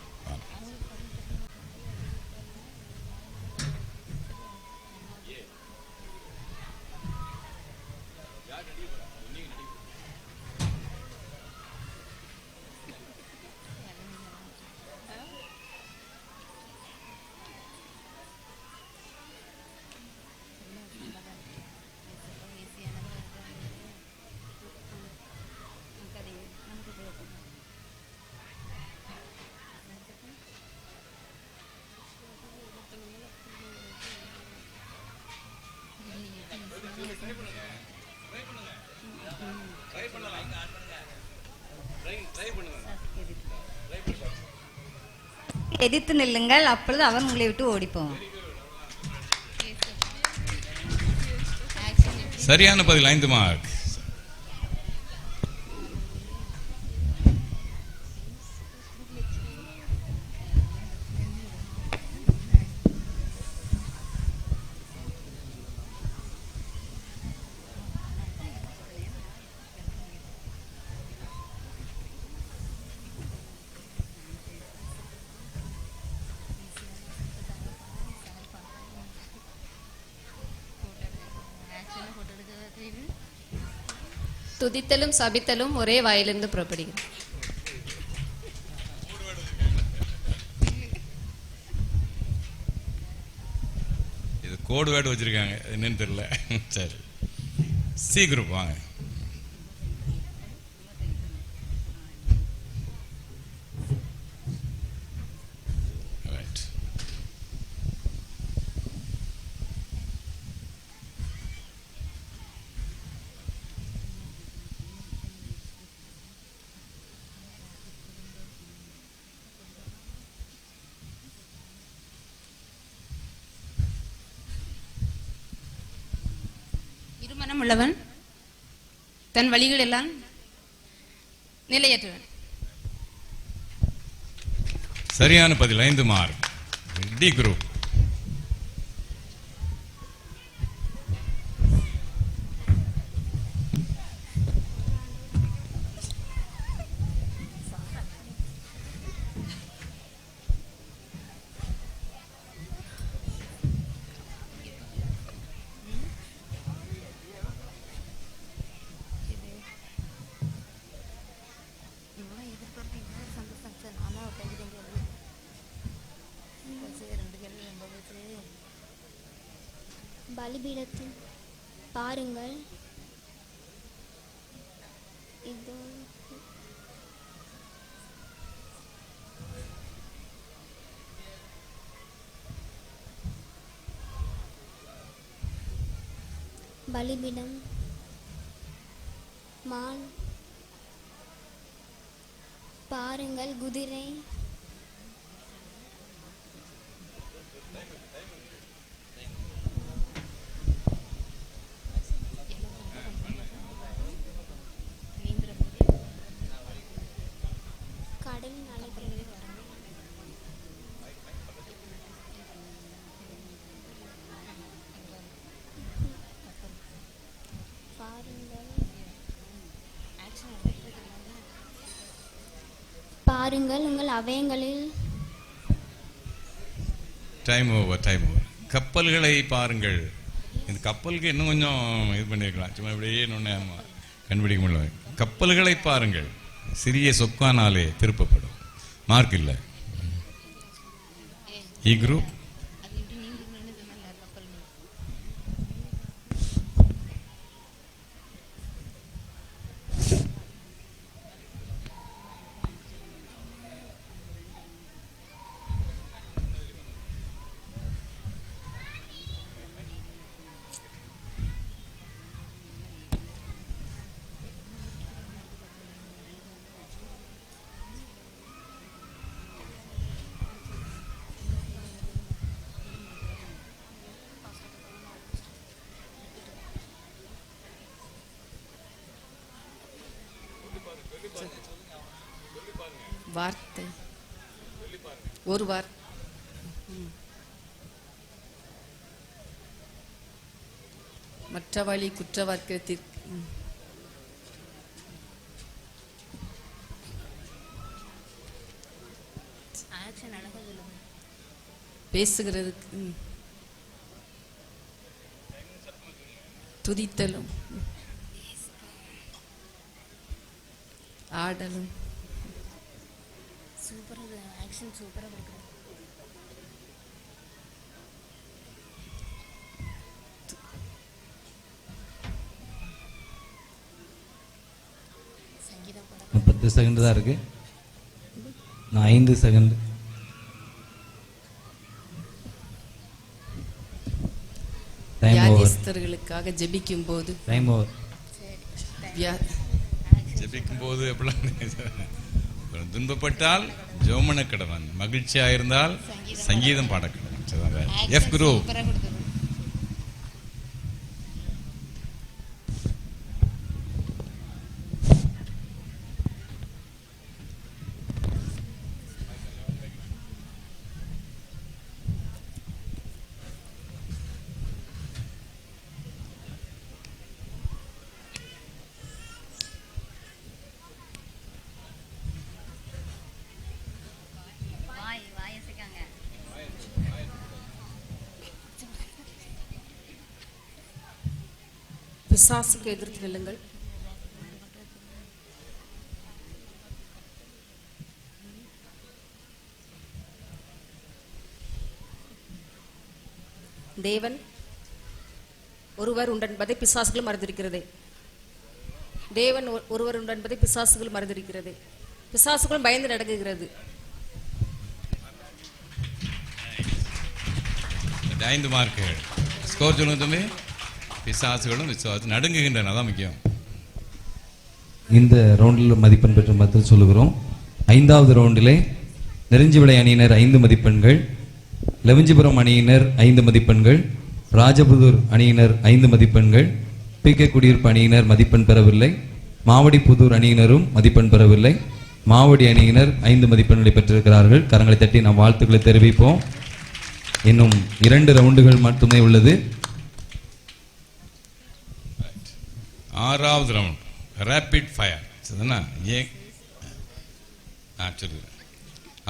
எதிர்த்து நில்லுங்கள், அப்பொழுது அவன் உங்களை விட்டு ஓடிப்போவான். சரியான பதில், 5 மார்க். துதித்தலும் சபித்தலும் ஒரே வாயிலிருந்து புறப்படுகிறது. இது கோடு வேர்டு வச்சிருக்காங்க, என்னன்னு தெரியல. சரி, சி குரூப் வாங்க. மனம் உள்ளவன், தன் வழிகள் எல்லாம் நிலையற்றவன். சரியான பதில் 5 மார்க். D group. பலிபீடத்தில் பாருங்கள், இதோ பலிபீடம், மான், பாருங்கள் குதிரை, கடலின் அலைகள், பாருங்கள் உங்கள் அவயங்களில். Time over. கப்பல்களை பாருங்கள். இந்த கப்பலுக்கு இன்னும் கொஞ்சம் இது பண்ணியிருக்கலாம். சும்மா இப்படியே இன்னொன்று கண்டுபிடிக்க முடியல. கப்பல்களை பாருங்கள். சிறிய சொக்கானாலே திருப்பப்படும். மார்க் இல்லை. இ குரூப். வார்த்தை ஒரு வார்த்தை. மற்ற வழி குற்றவாளிக்கு பேசுகிறதுக்கு துதித்தலும் ஆடலும். இன்னும் 10 செகண்ட் தான் இருக்கு. நான் 5 செகண்ட். வியாதிஸ்தர்களுக்காக ஜெபிக்கும் போது டைம் ஓவர். ஜெபிக்கும் போது எப்படிலாம் துன்பப்பட்டால் ஜோமன கடவன், மகிழ்ச்சியா இருந்தால் சங்கீதம் பாடக்கடவன். F group. பிசாசுக்கு எதிர்த்து நில்லுங்கள். தேவன் ஒருவர் உண்டு என்பதை பிசாசுகள் மறந்திருக்கிறது. தேவன் ஒருவர் உண்டு என்பதை பிசாசுகள் மறந்திருக்கிறது. பிசாசுகளும் பயந்து நடங்குகிறது. 5 மார்க்குகள். ஸ்கோர் சொல்லுங்க தம்பி. பிசாசுகளும் விசுவாசம் நடுங்குகின்றன. அதான் முக்கியம். இந்த ரவுண்டில் மதிப்பெண் பெற்ற மதில் சொல்லுகிறோம். 5வது ரவுண்டிலே நெருஞ்சிவிளை அணியினர் 5 மதிப்பெண்கள், லெவஞ்சிபுரம் அணியினர் 5 மதிப்பெண்கள், ராஜபுதூர் அணியினர் 5 மதிப்பெண்கள், பிகே குடியிருப்பு அணியினர் மதிப்பெண் பெறவில்லை, மாவடிப்புதூர் அணியினரும் மதிப்பெண் பெறவில்லை. மாவடி அணியினர் 5 மதிப்பெண்களை பெற்றிருக்கிறார்கள். கரங்களை தட்டி நாம் வாழ்த்துக்களை தெரிவிப்போம். இன்னும் 2 ரவுண்டுகள் மட்டுமே உள்ளது. 6வது ரவுண்ட் ரேபிட் ஃபயர். சரிதானா?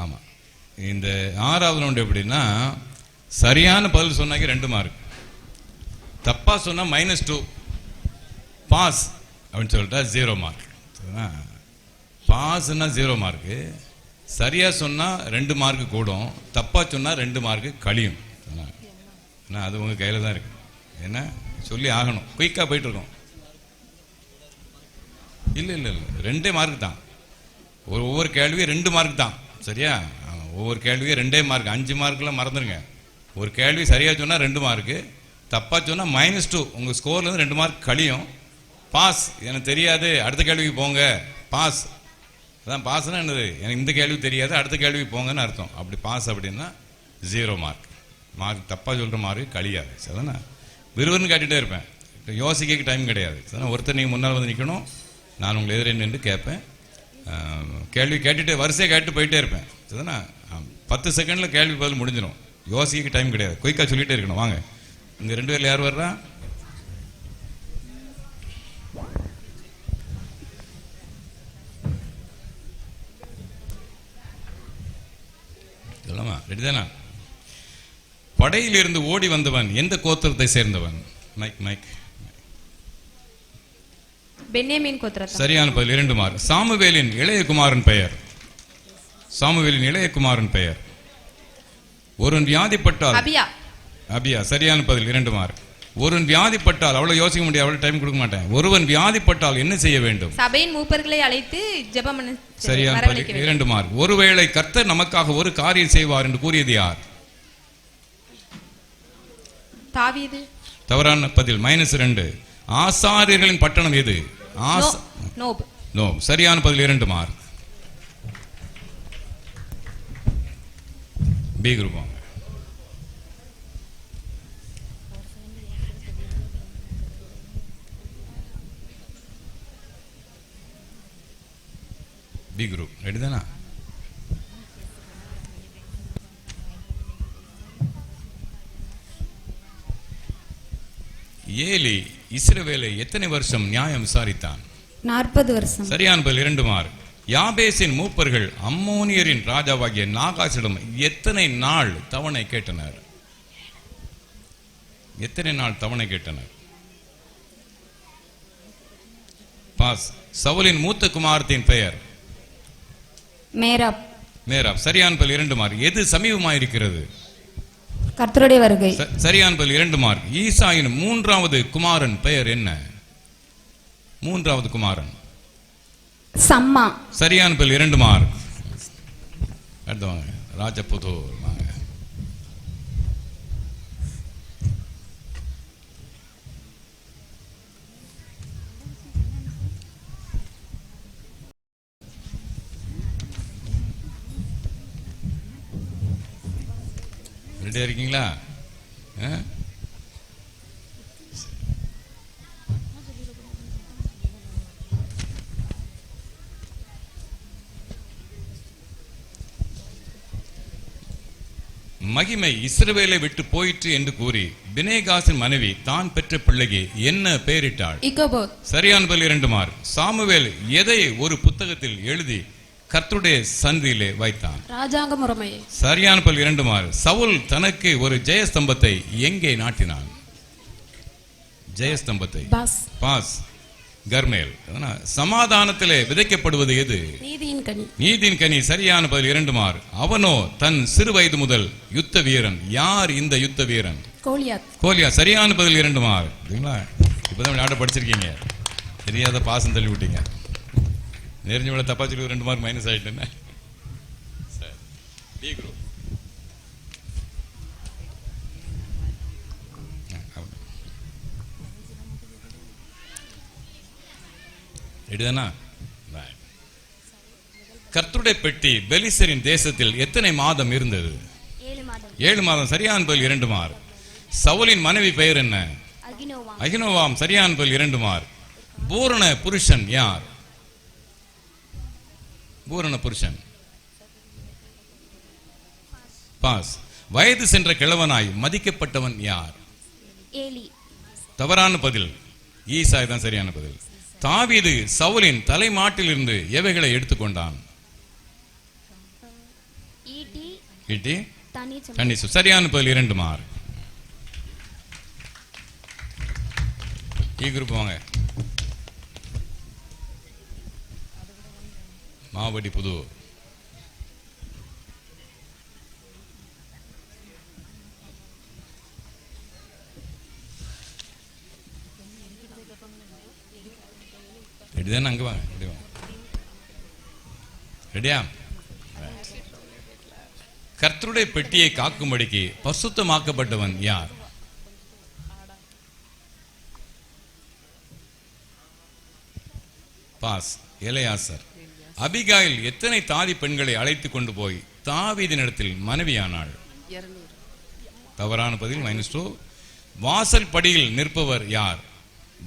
ஆமாம், இந்த 6வது ரவுண்ட் எப்படின்னா, சரியான பதில் சொன்னாக்க 2 மார்க், தப்பா சொன்னா -2, பாஸ் அப்படின்னு சொல்லிட்டா 0 மார்க். பாஸ்னா 0 மார்க்கு, சரியா சொன்னா 2 மார்க் கூடும், தப்பா சொன்னா 2 மார்க் கழியும். அது உங்க கையில தான் இருக்கு. என்ன சொல்லி ஆகணும், குயிக்கா போயிட்டு இருக்கோம். இல்ல 2 மார்க் தான். ஒவ்வொரு கேள்வியும் 2 மார்க் தான். சரியா? ஒவ்வொரு கேள்வியும் 2 மார்க். 5 மார்க்லாம் மறந்துடுங்க. ஒரு கேள்வி சரியா சொன்னா 2 மார்க்கு, தப்பா சொன்னா -2, உங்க ஸ்கோர்ல இருந்து 2 மார்க் கழியும். பாஸ், எனக்கு தெரியாது, அடுத்த கேள்விக்கு போங்க, பாஸ். அதான் பாஸ்னா என்னது, எனக்கு இந்த கேள்வி தெரியாது, அடுத்த கேள்விக்கு போங்கன்னு அர்த்தம். அப்படி பாஸ் அப்படின்னா 0 மார்க். தப்பா சொல்ற மார்க் கழியாது. சரிதானே? விறுவிறுன்னு கேட்டுட்டே இருப்பேன், யோசிக்க டைம் கிடையாது. சரிதானே? ஒருத்தர் நீங்க முன்னால் வந்து நிற்கணும், நான் உங்களை எதிரே நின்று கேட்பேன், கேள்வி கேட்டுட்டு வரிசையை கேட்டு போயிட்டே இருப்பேன். சரிதானே? 10 செகண்ட்ல கேள்வி பதில் முடிஞ்சிடும், யோசிக்க டைம் கிடையாது, குயிக்கா சொல்லிட்டே இருக்கணும். வாங்க, இங்க 2 பேர்ல யார் வர்றா? சொல்லமா? ரெடிதானா? படையில் இருந்து ஓடி வந்தவன் எந்த கோத்திரத்தை சேர்ந்தவன்? Mic mic. பென்யாமீன் கோத்திரம். சரியான பதில், 2 மார்க். சாமுவேலின் இளைய குமாரன் பெயர். சாமுவேலின் இளைய குமாரன் பெயர். ஒருவன் வியாதிப்பட்டால் அபியா. சரியான பதில், 2 மார்க். ஒருவன் வியாதிப்பட்டால், அவ்வளவு யோசிக்க முடியாது, அவ்வளவு டைம் கொடுக்க மாட்டேன். ஒருவன் வியாதிப்பட்டால் என்ன செய்ய வேண்டும்? சபையின் மூப்பர்களை அழைத்து ஜெபம் பண்ண. சரியான பதில், 2 மார்க். ஒருவேளை கர்த்தர் நமக்காக ஒரு காரியம் செய்வார் என்று கூறியது யார்? தாவீது. தவறான பதில், -2. ஆசாரியர்களின் பட்டணம் எது? நோப். சரியான பதில், 2 mark. B group. B group ready தானா? ஏலி இஸ்ரவேலை எத்தனை வருஷம் நியாயம் விசாரித்தான்? 40 வருஷம். சரியான பதில், 2 மார்க். யாபேசின் மூப்பர்கள் அம்மோனியரின் ராஜாவாகிய நாகாசிடம் எத்தனை நாள் தவணை கேட்டனர்? எத்தனை நாள் தவணை கேட்டனர்? பாஸ். சவுலின் மூத்த குமாரத்தின் பெயர்? மேராப். சரியான பதில், 2 மார்க். எது சமீபமாயிருக்கிறது? கர்த்தருடைய வருகை. சரியான பதில், 2 மார்க். ஈசாயின் 3வது குமாரன் பெயர் என்ன? 3வது குமாரன் சம்மா. சரியான பதில், 2 மார்க். அடுத்து வாங்க, ராஜபுதூர் வாங்க. ரெடியா இருக்கீங்களா? மகிமை இஸ்ரவேலை விட்டு போயிற்று என்று கூறி பினேகாசின் மனைவி தான் பெற்ற பிள்ளைக்கு என்ன பெயரிட்டாள்? சரியான பதில், 2 மார்க். சாமுவேல் எதை ஒரு புத்தகத்தில் எழுதி கர்த்தருடைய சந்தியிலே வைத்தான்? ராஜாங்க முறைமை. சரியான பதில், 2 மார்க். சவுல் தனக்கு ஒரு ஜெயஸ்தம்பத்தை எங்கே நாட்டினான்? ஜெயஸ்தம்பத்தை பாஸ். கர்மேல். சமாதானத்திலே விதைக்கப்படுவது எது? நீதியின் கனி. சரியான பதில், 2 மார்க். அவனோ தன் சிறு வயது முதல் யுத்த வீரன். யார் இந்த யுத்த வீரன்? கோலியாத். சரியான பதில், 2 மார்க். இப்பதான் விளையாட படிச்சிருக்கீங்க, தெரியாத பாசம் தள்ளி விட்டீங்க. நெறிஞ்சு விட தப்பா சொல்லி 2 மார்க் மைனஸ் ஆயிட்டேன்னு. B group. ரெடிதானா? கர்த்தருடைய பெட்டி பெலிஸ்தரின் தேசத்தில் எத்தனை மாதம் இருந்தது? 7 மாதம். சரியான பதில், 2 மார்க். சவுலின் மனைவி பெயர் என்ன? அகினோவாம். சரியான பதில், 2 மார்க். பூரண புருஷன் யார்? பூரண புருஷன். பாஸ். வயது சென்ற கிழவனாய் மதிக்கப்பட்டவன் யார்? ஏலி. தவறான பதில். ஈசாய் தான் சரியான பதில். தாவீது சவுலின் தலைமாட்டிலிருந்து எவைகளை எடுத்துக்கொண்டான்? ஈட்டி, தண்ணி. சரியான பதில். 2 மார்க். குரூப் வாங்க. மாவடி புதூர். ரெடிதானே? அங்க வாங்க. ரெடியா? கர்த்தருடைய பெட்டியை காக்கும்படிக்கு பசுத்தமாக்கப்பட்டவன் யார்? பாஸ். எலெயாசர். அபிகாயில் எத்தனை தாதி பெண்களை அழைத்து கொண்டு போய் தாவீதினிடத்தில் மனைவியானாள்? 200. தவறான பதில். -2. வாசல் படியில் நிற்பவர் யார்?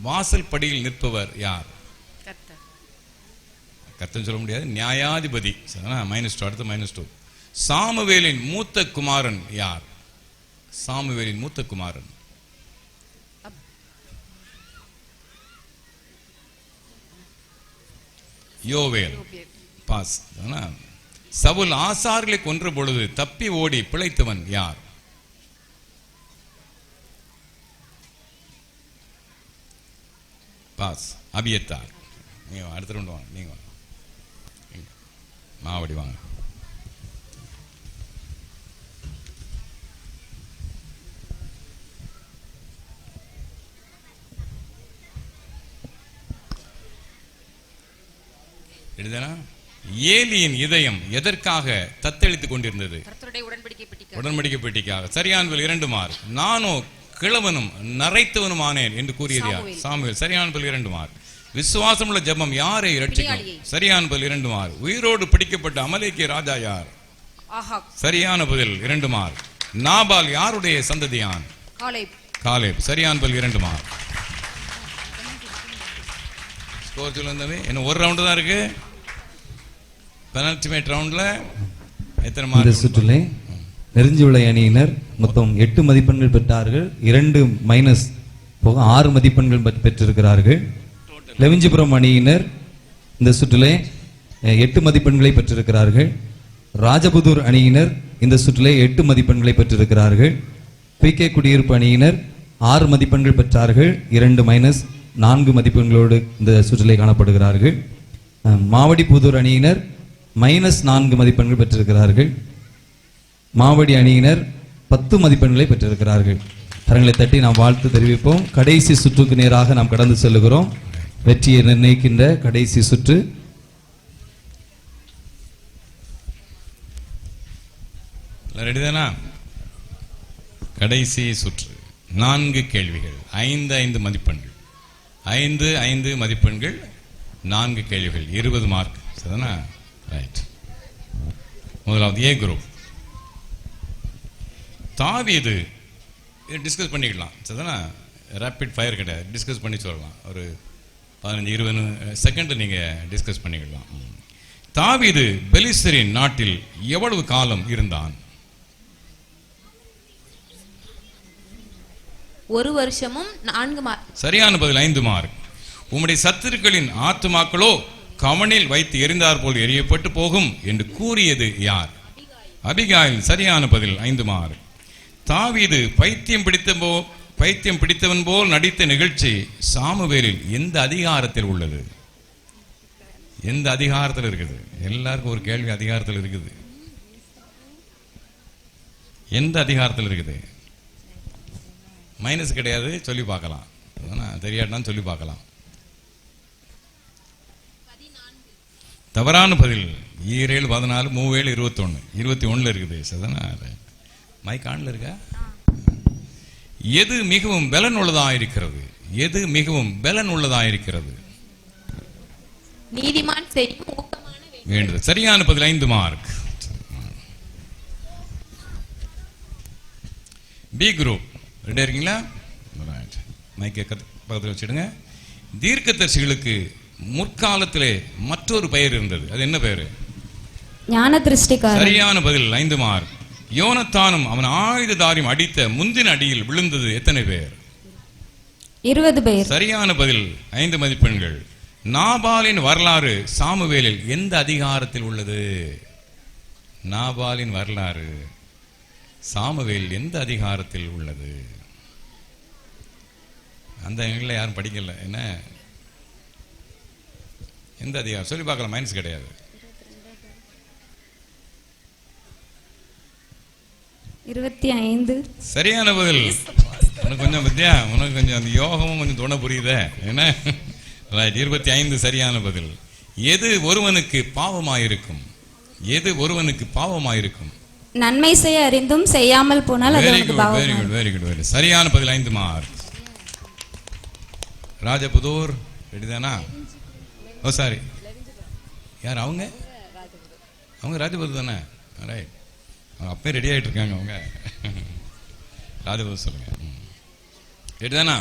வாசல் படியில் நிற்பவர் யார்? கர்த்தன் சொல்ல முடியாது. நியாயாதிபதி. -2. அடுத்து -2. சாமுவேலின் மூத்த குமாரன் யார்? சாமுவேலின் மூத்த குமாரன். யோவேல். பாஸ். சவுல் ஆசார்களை கொன்ற பொழுது தப்பி ஓடி பிழைத்தவன் யார்? பாஸ். அபியத்தார். நீங்க அடுத்த ரவுண்ட் வாங்க. நீங்க வாங்க. மாவடி வாங்க. ஏலியின் இதயம் எதற்காக தத்தளித்துக் கொண்டிருந்தது? உடன்படிக்கை பெட்டிக்காக. சரியான 2 மார்க். நானோ கிழவனும் நரைத்தவனுமானேன் என்று கூறியது யார்? சாமுவேல். சரியான 2 மார்க். விசுவாசமுள்ள ஜெபம் யாரை ரட்சிக்கும்? சரியான 2 மார்க். உயிரோடு பிடிக்கப்பட்ட அமலேக்கிய ராஜா யார்? சரியான பதில். 2 மார்க். நாபால் யாருடைய சந்ததியான்? காலேப். சரியான 2 மார்க். ஸ்கோர் சொல்லுங்க. இன்னும் ஒரு ரவுண்ட் தான் இருக்கு. பெனல்டிமேட் ரவுண்ட்ல எத்தனை மார்க்? இந்த சுற்றிலே நெருஞ்சிவிளை அணியினர் மொத்தம் 8 மதிப்பெண்கள் பெற்றார்கள். 2 மைனஸ் போக 6 மதிப்பெண்கள் பெற்றிருக்கிறார்கள். லெவிஞ்சிபுரம் அணியினர் இந்த சுற்றிலே 8 மதிப்பெண்களை பெற்றிருக்கிறார்கள். ராஜபுதூர் அணியினர் இந்த சுற்றிலே 8 மதிப்பெண்களை பெற்றிருக்கிறார்கள். பிகே குடியிருப்பு அணியினர் 6 மதிப்பெண்கள் பெற்றார்கள். 2 மைனஸ் 4 மதிப்பெண்களோடு இந்த சுற்றிலே காணப்படுகிறார்கள். மாவடி புதூர் அணியினர் -4 மதிப்பெண்கள் பெற்றிருக்கிறார்கள். மாவடி அணியினர் 10 மதிப்பெண்களை பெற்றிருக்கிறார்கள். கரங்களை தட்டி நாம் வாழ்த்து தெரிவிப்போம். கடைசி சுற்றுக்கு நேராக நாம் கடந்து செல்லுகிறோம். வெற்றியை நிர்ணயிக்கின்ற கடைசி சுற்று. ரெடிதானா? கடைசி சுற்று. 4 கேள்விகள், 5 மதிப்பெண்கள். 5 மதிப்பெண்கள், 4 கேள்விகள், 20 மார்க். சரிதானா? ரைட். முதலாவது ஏ குரூப். தாவீது டிஸ்கஸ் பண்ணிக்கலாம். சரிதானா? ரேபிட் ஃபயர் கிடையாது. டிஸ்கஸ் பண்ணி சொல்லலாம். ஒரு 15-20 செகண்ட் நீங்கள் டிஸ்கஸ் பண்ணிக்கலாம். தாவீது பெலிஸ்தரின் நாட்டில் எவ்வளவு காலம் இருந்தான்? 1 வருஷமும் 4 மார்க். சரியான பதில். 5 மார்க். உம்முடைய சத்துருக்களின் ஆத்துமாக்களோ கவனில் வைத்து எரிந்தார் போல் எரியப்பட்டு போகும் என்று கூறியது யார்? அபிகாயில். சரியான பதில். 5 மார்க். தாவீது பைத்தியம் பிடித்தவன் போல் நடித்த நிகழ்ச்சி சாமுவேலில் எந்த அதிகாரத்தில் உள்ளது? எந்த அதிகாரத்தில் இருக்குது? எல்லாருக்கும் ஒரு கேள்வி. அதிகாரத்தில் இருக்குது. எந்த அதிகாரத்தில் இருக்குது? மைனஸ் கிடையாது. சொல்லி பார்க்கலாம். தெரியாட்டான்னு சொல்லி பார்க்கலாம். தவறான பதில். 7 14 3 21 21 இருக்குது. சரிதானா? மைக் ஆன்ல இருக்கா? எது மிகவும் பலன் உள்ளதாயிருக்கிறது? எது மிகவும் பலன் உள்ளதாயிருக்கிறது? நீதிமான் செய்யும் ஊக்கமான வேண்டுதல். சரியான பதில். 5 மார்க். B group. ரெடியா இருக்கீங்களா? மைக்கை பக்கத்தில் வச்சிடுங்க. தீர்க்கதரிசிகளுக்கு முற்காலத்திலே மற்றொரு பெயர் இருந்தது. அது என்ன பெயர்? ஞான திருஷ்டிக்காரன். சரியான பதில் 5 மார்க். யோனத்தானும் அவன் ஆயுததாரியும் அடித்த முந்தின அடியில் விழுந்தது எத்தனை பேர்? 20 பேர். சரியான பதில் 5 மதிப்பெண்கள். நாபாலின் வரலாறு சாமுவேலில் எந்த அதிகாரத்தில் உள்ளது? நாபாலின் வரலாறு சாமுவேல் எந்த அதிகாரத்தில் உள்ளது? அந்த எங்களை யாரும் படிக்கல. என்ன எந்த அதிகாரம் சொல்லி பார்க்கலாம், மைனஸ் கிடையாது. 25. சரியான பதில். உனக்கு கொஞ்சம் பத்தியா, உனக்கு கொஞ்சம் அந்த யோகமும் கொஞ்சம் துணை புரியுத என்ன? 25 சரியான பதில். எது ஒருவனுக்கு பாவமாயிருக்கும்? எது ஒருவனுக்கு பாவமாயிருக்கும்? நன்மை செய்ய அறிந்தும் செய்யாமல் போனால் அது வெரி உனக்கு குட், பாவம். Very good, very good, very. சரியான பதில் 5 மார்க். ராஜபுதூர் ரெடிதானா? ஓ சாரி, யார் அவங்க? அவங்க ராஜபுதூர் தானே? ரைட். அவங்க அப்பயே ரெடி ஆகிட்டு இருக்காங்க. அவங்க ராஜபுதூர் சொல்லுங்க. ரெடிதானா?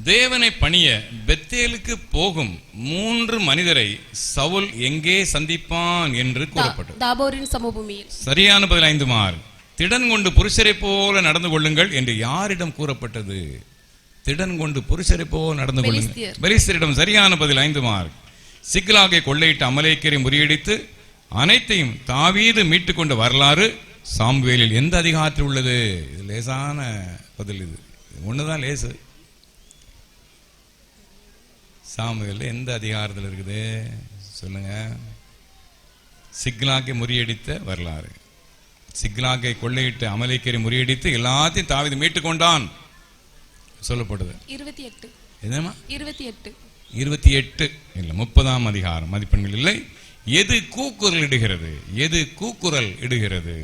தேவனை பணிய பெத்தேலுக்கு போகும் 3 மனிதரை சவுல் எங்கே சந்திப்பான் என்று கூறப்பட்டது? தாபோரின் சமபூமியில். சரியான பதில் 5 மார்க். திடன் கொண்டு புருஷரை போல நடந்து கொள்ளுங்கள் என்று யாரிடம் கூறப்பட்டது? திடன் கொண்டு புருஷரை போல நடந்து கொள்ளுங்கள், பெலிஸ்தரிடம். சரியான பதில் 5 மார்க். சிக்லாகை கொள்ளையிட்ட அமலேக்கரை முறியடித்து அனைத்தையும் தாவீது மீட்டுக் கொண்ட வரலாறு சாமுவேலில் எந்த அதிகாரத்தில் உள்ளது? இது லேசான பதில். இது ஒண்ணுதான் லேசு. சாமுவேல் எந்த அதிகாரத்தில் இருக்குது சொல்லுங்க? சிக்லாகை முறியடித்த வரலாறு. சிக்லாகை கொள்ளையிட்டு அமலேக்கரை முறியடித்து எல்லாத்தையும் தாவீது மீட்டுக் கொண்டான் சொல்லப்படுது. 28. என்னமா? 28. 28 இல்ல, 30ஆம் அதிகாரம். மதிப்பெண்கள் இல்லை. எது கூக்குரல் இடுகிறது? எது கூக்குரல் இடுகிறது?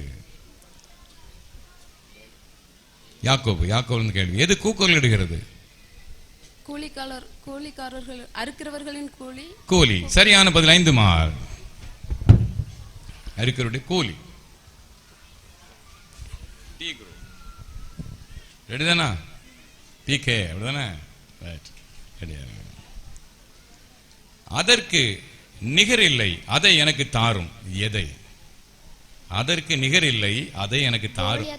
யாக்கோபு கேள்வி. எது கூக்குரல் இடுகிறது? கூலிக்காரர்கள், அறுக்கிறவர்களின் கூலி. சரியான பதில் 5 மார்க். அறுக்கிறவருடைய கூலி. ரெடிதானா? பிகே அப்படிதானே? அதற்கு நிகர் இல்லை, அதை எனக்கு தாரும். எதை? அதற்கு நிகர் இல்லை, அதை எனக்கு தாரும்.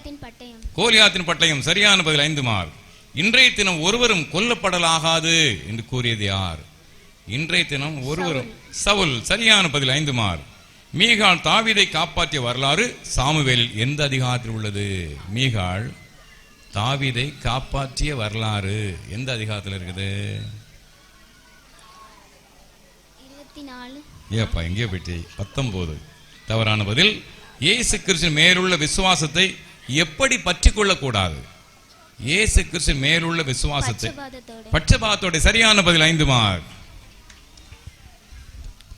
கோலியாத்தின் பட்டயம். சரியான பதில் 5 மார்க். இன்றைய தினம் ஒருவரும் கொல்லப்படலாகாது என்று கூறியது யார்? இன்றைய தினம் ஒருவரும் சவுல். சரியான பதில் 5 மார்க். மீகாள் தாவீதை காப்பாற்றிய வரலாறு சாமுவேலில் எந்த அதிகாரத்தில் உள்ளது? மீகாள் தாவீதை காப்பாற்றிய வரலாறு எந்த அதிகாரத்தில் இருக்குது? 24. ஏப்பா எங்கே போயிட்டு? 19 தவறான பதில். இயேசு கிறிஸ்து மேலுள்ள விசுவாசத்தை எப்படி பற்றி கொள்ளக்கூடாது? இயேசு கிறிஸ்து மேலுள்ள விசுவாசத்தை பட்சபாதத்தோட. சரியான பதில் 5 மார்க்.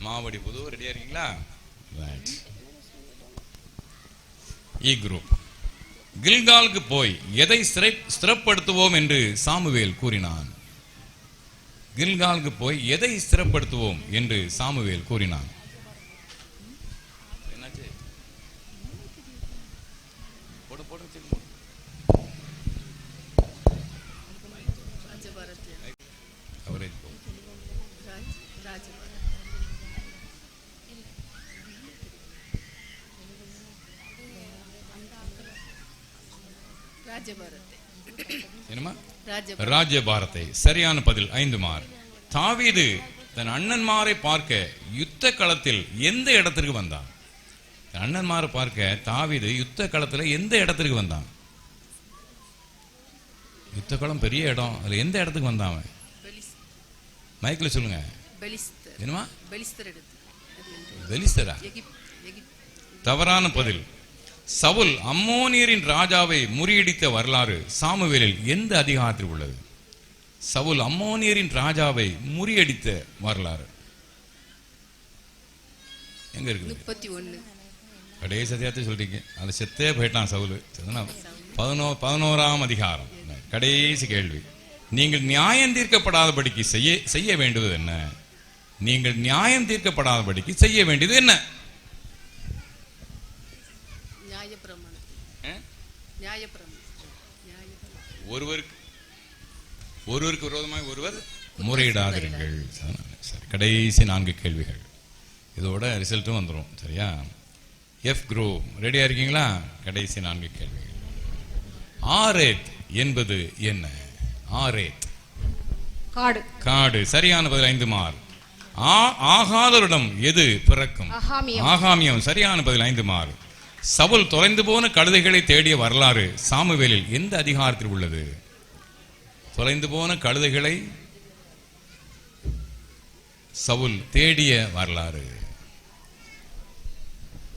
மாவடி புது ரெடியா இருக்கீங்களா? இ குரூப். கில்காலுக்கு போய் எதை ஸ்திரப்படுத்துவோம் என்று சாமுவேல் கூறினான்? கில்காலுக்கு போய் எதை ஸ்திரப்படுத்துவோம் என்று சாமுவேல் கூறினான்? ராஜபாரத்தை. சரியான பதில் 5 மார்க். தாவீது தன் அண்ணன்மாரை பார்க்க யுத்த களத்தில் எந்த இடத்திற்கு வந்தான்? அண்ணன்மாரை பார்க்க தாவீது யுத்த களத்தில் எந்த இடத்திற்கு வந்தான்? யுத்த களம் பெரிய இடம், அதுல எந்த இடத்துக்கு வந்தான்? மைக்கில் சொல்லுங்க. என்னமா? பெலிஸ்தரா? தவறான பதில். சவுல் அம்மோனியரின் ராஜாவை முறியடித்த வரலாறு சாமுவேலில் எந்த அதிகாரத்தில் உள்ளது? சவுல் அம்மோனியரின் ராஜாவை முறியடித்த வரலாறு எங்க இருக்குது? 31. கடைசி சத்தியத்தை சொல்றீங்க. அது செத்தே போயிட்டான் சவுல். 11ஆம் அதிகாரம். கடைசி கேள்வி. நீங்கள் நியாயம் தீர்க்கப்படாதபடிக்கு செய்ய வேண்டியது என்ன? நீங்கள் நியாயம் தீர்க்கப்படாதபடிக்கு செய்ய வேண்டியது என்ன? ஒருவருக்கு விரோதமாக ஒருவர் முறையிடாதிருங்கள். கடைசி 4 கேள்விகள். இதோட ரிசல்ட்டும் வந்துடும். சரியா? எஃப் குரூப் ரெடியா இருக்கீங்களா? கடைசி 4 கேள்வி. ஆரேத் என்பது என்ன? ஆரேத் காடு. காடு. சரியான பதில் 5 மார்க். ஆகாதவரிடம் எது பிறக்கும்? ஆகாமியம். ஆகாமியம். சரியான பதில் 5 மார்க். சவுல் தொலைந்து போன கழுதைகளை தேடிய வரலாறு சாமுவேலில் எந்த அதிகாரத்தில் உள்ளது? தொலைந்து போன கழுதைகளை சவுல் தேடிய வரலாறு.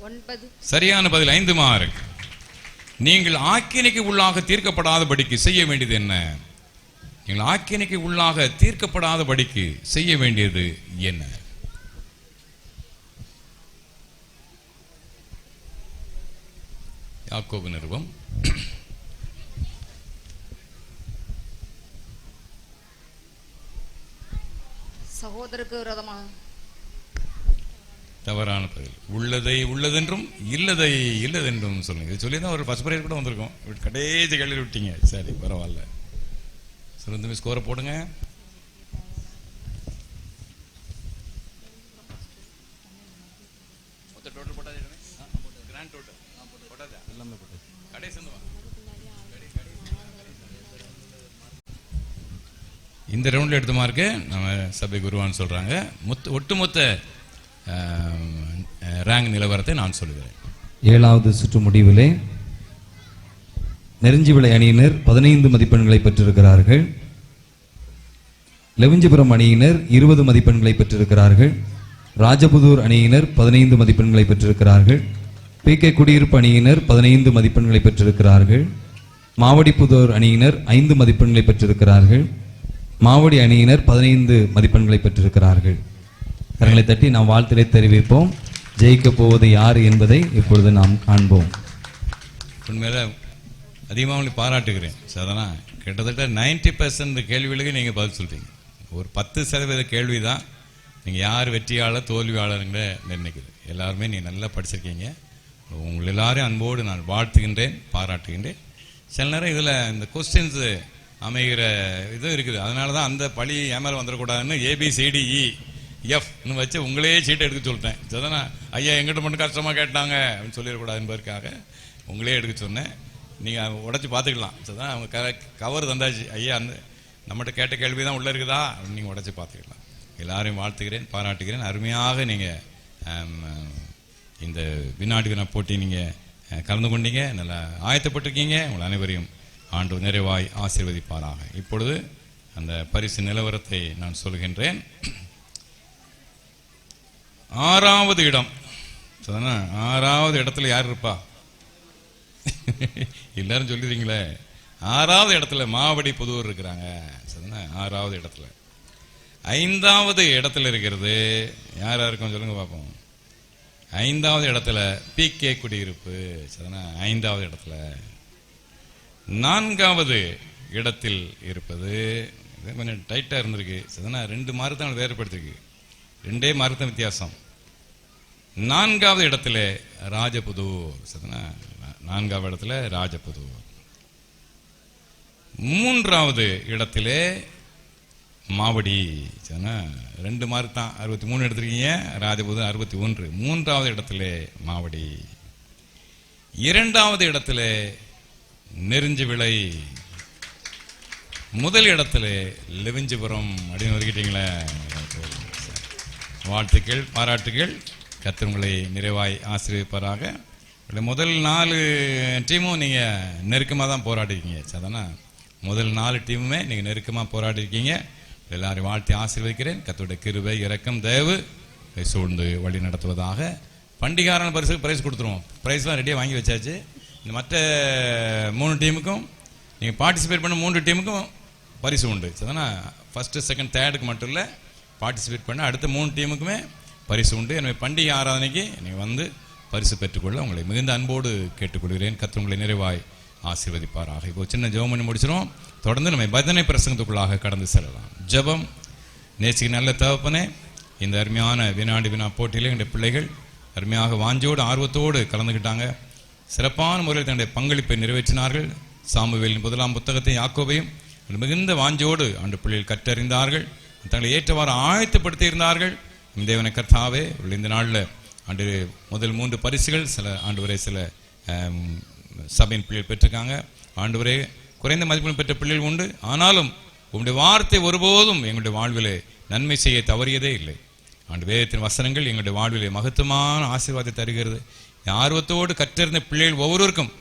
9. சரியான பதில் 5 மார்க். நீங்கள் ஆக்கினைக்கு உள்ளாக தீர்க்கப்படாதபடிக்கு செய்ய வேண்டியது என்ன? நீங்கள் ஆக்கினைக்கு உள்ளாக தீர்க்கப்படாதபடிக்கு செய்ய வேண்டியது என்ன? யாக்கோபு நிருபம் சகோதரருக்கு விரோதமாக. தவறான பதில். உள்ளதை உள்ளதென்றும் இல்லதை இல்லதென்றும் சொல்லுங்க. இது சொல்லி தான் ஒரு ஃபர்ஸ்ட் பிரைஸ் கூட வந்திருக்கோம். கடைசி கேள்வி விட்டீங்க. சரி, பரவாயில்ல. சொல்லுங்க, ஸ்கோரை போடுங்க. இந்த ரவுண்டில் எடுத்த மார்க்கு நம்ம சபை குருவான்னு சொல்றாங்க. ஒட்டுமொத்த ரேங்க் நிலவரத்தை நான் சொல்லுகிறேன். 7வது சுற்று முடிவிலே நெருஞ்சிவிளை அணியினர் 15 மதிப்பெண்களை பெற்றிருக்கிறார்கள். லெவிஞ்சிபுரம் அணியினர் 20 மதிப்பெண்களை பெற்றிருக்கிறார்கள். ராஜபுதூர் அணியினர் 15 மதிப்பெண்களை பெற்றிருக்கிறார்கள். PK குடியிருப்பு அணியினர் 15 மதிப்பெண்களை பெற்றிருக்கிறார்கள். மாவடிப்புதூர் அணியினர் 5 மதிப்பெண்களை பெற்றிருக்கிறார்கள். மாவடி அணியினர் 15 மதிப்பெண்களை பெற்றிருக்கிறார்கள். கரங்களை தட்டி நாம் வாழ்த்திலே தெரிவிப்போம். ஜெயிக்க போவது யார் என்பதை இப்பொழுது நாம் காண்போம். உண்மையில அதிகமாக உங்களை பாராட்டுகிறேன். சாதாரண கிட்டத்தட்ட 90% கேள்விகளுக்கு நீங்கள் பதில் சொல்றீங்க. ஒரு 10% கேள்வி தான் நீங்கள் யார் வெற்றியாளர் தோல்வியாளருங்கிற நிர்ணயிக்குது. எல்லாருமே நீங்கள் நல்லா படிச்சிருக்கீங்க. உங்கள் எல்லாரையும் அன்போடு நான் வாழ்த்துகின்றேன், பாராட்டுகின்றேன். சில நேரம் இதில் இந்த கொஸ்டின்ஸு அமைகிற இதுவும் இருக்குது. அதனால தான் அந்த பழி ஏமாற வந்துடக்கூடாதுன்னு ABCDEFன்னு வச்சு உங்களே சீட்டை எடுக்க சொல்லிட்டேன். சரிதானே? ஐயா எங்கிட்ட மட்டும் கஷ்டமாக கேட்டாங்க அப்படின்னு சொல்லிடக்கூடாது என்பதற்காக உங்களே எடுக்க சொன்னேன். நீங்கள் உடச்சி பார்த்துக்கலாம். சரிதான்? அவங்க கவர் தந்தாச்சு. ஐயா அந்த நம்மகிட்ட கேட்ட கேள்வி தான் உள்ளே இருக்குதா அப்படின்னு நீங்கள் உடச்சி பார்த்துக்கலாம். எல்லாரையும் வாழ்த்துகிறேன், பாராட்டுகிறேன். அருமையாக நீங்கள் இந்த வினாடி வினா போட்டி நீங்கள் கலந்து கொண்டீங்க, நல்லா ஆயத்தப்பட்டிருக்கீங்க. உங்கள் அனைவரையும் ஆண்டவர் நிறைவாய் ஆசீர்வதிப்பாராக. இப்பொழுது அந்த பரிசு நிலவரத்தை நான் சொல்கின்றேன். 6வது இடம். 6வது இடத்துல யார் இருப்பா? எல்லாரும் சொல்லிடுறீங்களே. 6வது இடத்துல மாவடி புதூர் இருக்கிறாங்க. 6வது இடத்துல. 5வது இடத்துல இருக்கிறது யாரா இருக்கும் சொல்லுங்க பார்ப்போம். 5வது இடத்துல PK குடியிருப்பு. 5வது இடத்துல. 4வது இடத்தில் இருப்பது கொஞ்சம் டைட்டா இருந்திருக்கு. 2 மார்க் தான் வேறுபடுத்திருக்கு. 2 மார்க் தான் வித்தியாசம். 4வது இடத்துல ராஜபுதூர். 4வது இடத்துல ராஜபுதூர். 3வது இடத்திலே மாவடி. 2 மார்க் தான், 63 எடுத்திருக்கீங்க. ராஜபுதூர் 61. 3வது இடத்துல மாவடி. 2வது இடத்துல நெருஞ்சிவிளை. முதல் இடத்துல லெவிஞ்சிபுரம் அப்படின்னு ஒதுக்கிட்டீங்களே. வாழ்த்துக்கள், பாராட்டுகள். கர்த்தர் உங்களை நிறைவாய் ஆசீர்வதிப்பாராக. முதல் 4 டீமும் நீங்கள் நெருக்கமாக தான் போராடிருக்கீங்க. சாதாரண முதல் 4 டீமுமே நீங்கள் நெருக்கமாக போராடிருக்கீங்க. எல்லாரையும் வாழ்த்தி ஆசீர்வதிக்கிறேன். கர்த்தருடைய கிருபை, இரக்கம், தயவு சூழ்ந்து வழி நடத்துவதாக. பண்டிகாரான பிரைஸ் கொடுத்துருவோம். பிரைஸ்லாம் ரெடியாக வாங்கி வச்சாச்சு. இந்த மற்ற 3 டீமுக்கும் நீங்கள் பார்ட்டிசிபேட் பண்ண 3 டீமுக்கும் பரிசு உண்டு. சரிதானா? ஃபஸ்ட்டு, செகண்ட், தேர்டுக்கு மட்டும் இல்லை, பார்ட்டிசிபேட் பண்ண அடுத்த 3 டீமுக்குமே பரிசு உண்டு. எனவே பண்டிகை ஆராதனைக்கு நீங்கள் வந்து பரிசு பெற்றுக்கொள்ள உங்களை மிகுந்த அன்போடு கேட்டுக்கொள்கிறேன். கர்த்தர் உங்களை நிறைவாய் ஆசீர்வதிப்பாராக. இப்போ சின்ன ஜெபம் பண்ணி முடிச்சிடும். தொடர்ந்து நம்ம பஜனை பிரசங்கத்துக்குள்ளாக கடந்து செல்லலாம். ஜெபம். நேசிக்கு நல்ல தகப்பனே, இந்த அருமையான வினாடி வினா போட்டியிலே எங்களுடைய பிள்ளைகள் அருமையாக வாஞ்சோடு ஆர்வத்தோடு கலந்துக்கிட்டாங்க. சிறப்பான முறையில் தன்னுடைய பங்களிப்பை நிறைவேற்றினார்கள். சாமுவேலின் 1ஆம் புத்தகத்தை யாக்கோபையும் மிகுந்த வாஞ்சோடு ஆண்டு பிள்ளைகள் கற்றறிந்தார்கள். தங்களை ஏற்றவாறு ஆயத்தப்படுத்தி இருந்தார்கள். தேவனை கர்த்தாவே இந்த நாளில் ஆண்டு முதல் 3 பரிசுகள் சில ஆண்டவரே சில சபையின் பிள்ளைகள் பெற்றிருக்காங்க. ஆண்டவரே குறைந்த மதிப்பெண் பெற்ற பிள்ளைகள் உண்டு. ஆனாலும் உங்களுடைய வார்த்தை ஒருபோதும் எங்களுடைய வாழ்விலே நன்மை செய்ய தவறியதே இல்லை. ஆண்டு வேதத்தின் வசனங்கள் எங்களுடைய வாழ்விலே மகத்துவமான ஆசீர்வாதத்தை தருகிறது. ஆர்வத்தோடு கற்றிருந்த பிள்ளைகள் ஒவ்வொருவருக்கும்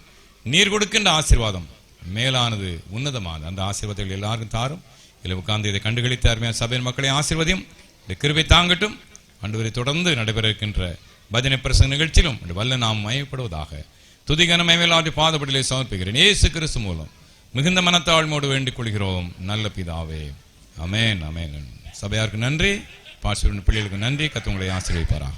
நீர் கொடுக்கின்ற ஆசீர்வாதம் மேலானது, உன்னதமானது. அந்த ஆசீர்வாதங்கள் எல்லாருக்கும் தாரும். இல்லை உட்கார்ந்து இதை கண்டுகளித்த அருமையான சபையின் மக்களை ஆசீர்வதியும். இந்த கிருபை தாங்கட்டும். ஆண்டவரை தொடர்ந்து நடைபெற இருக்கின்ற பஜனை பிரசங்க நிகழ்ச்சியிலும் வல்ல நாம் மயப்படுவதாக. துதிகன மயமேலாற்றி பாதப்படிலே சமர்ப்பிக்கிறேன் இயேசு கிறிஸ்து மூலம் மிகுந்த மனத்தாழ்மோடு வேண்டிக் கொள்கிறோம் நல்ல பிதாவே. அமேன், அமேன். சபையாருக்கு நன்றி, பாஸ்டர் பிள்ளைகளுக்கு நன்றி. கர்த்தர் உங்களை ஆசீர்வதிப்பாராக.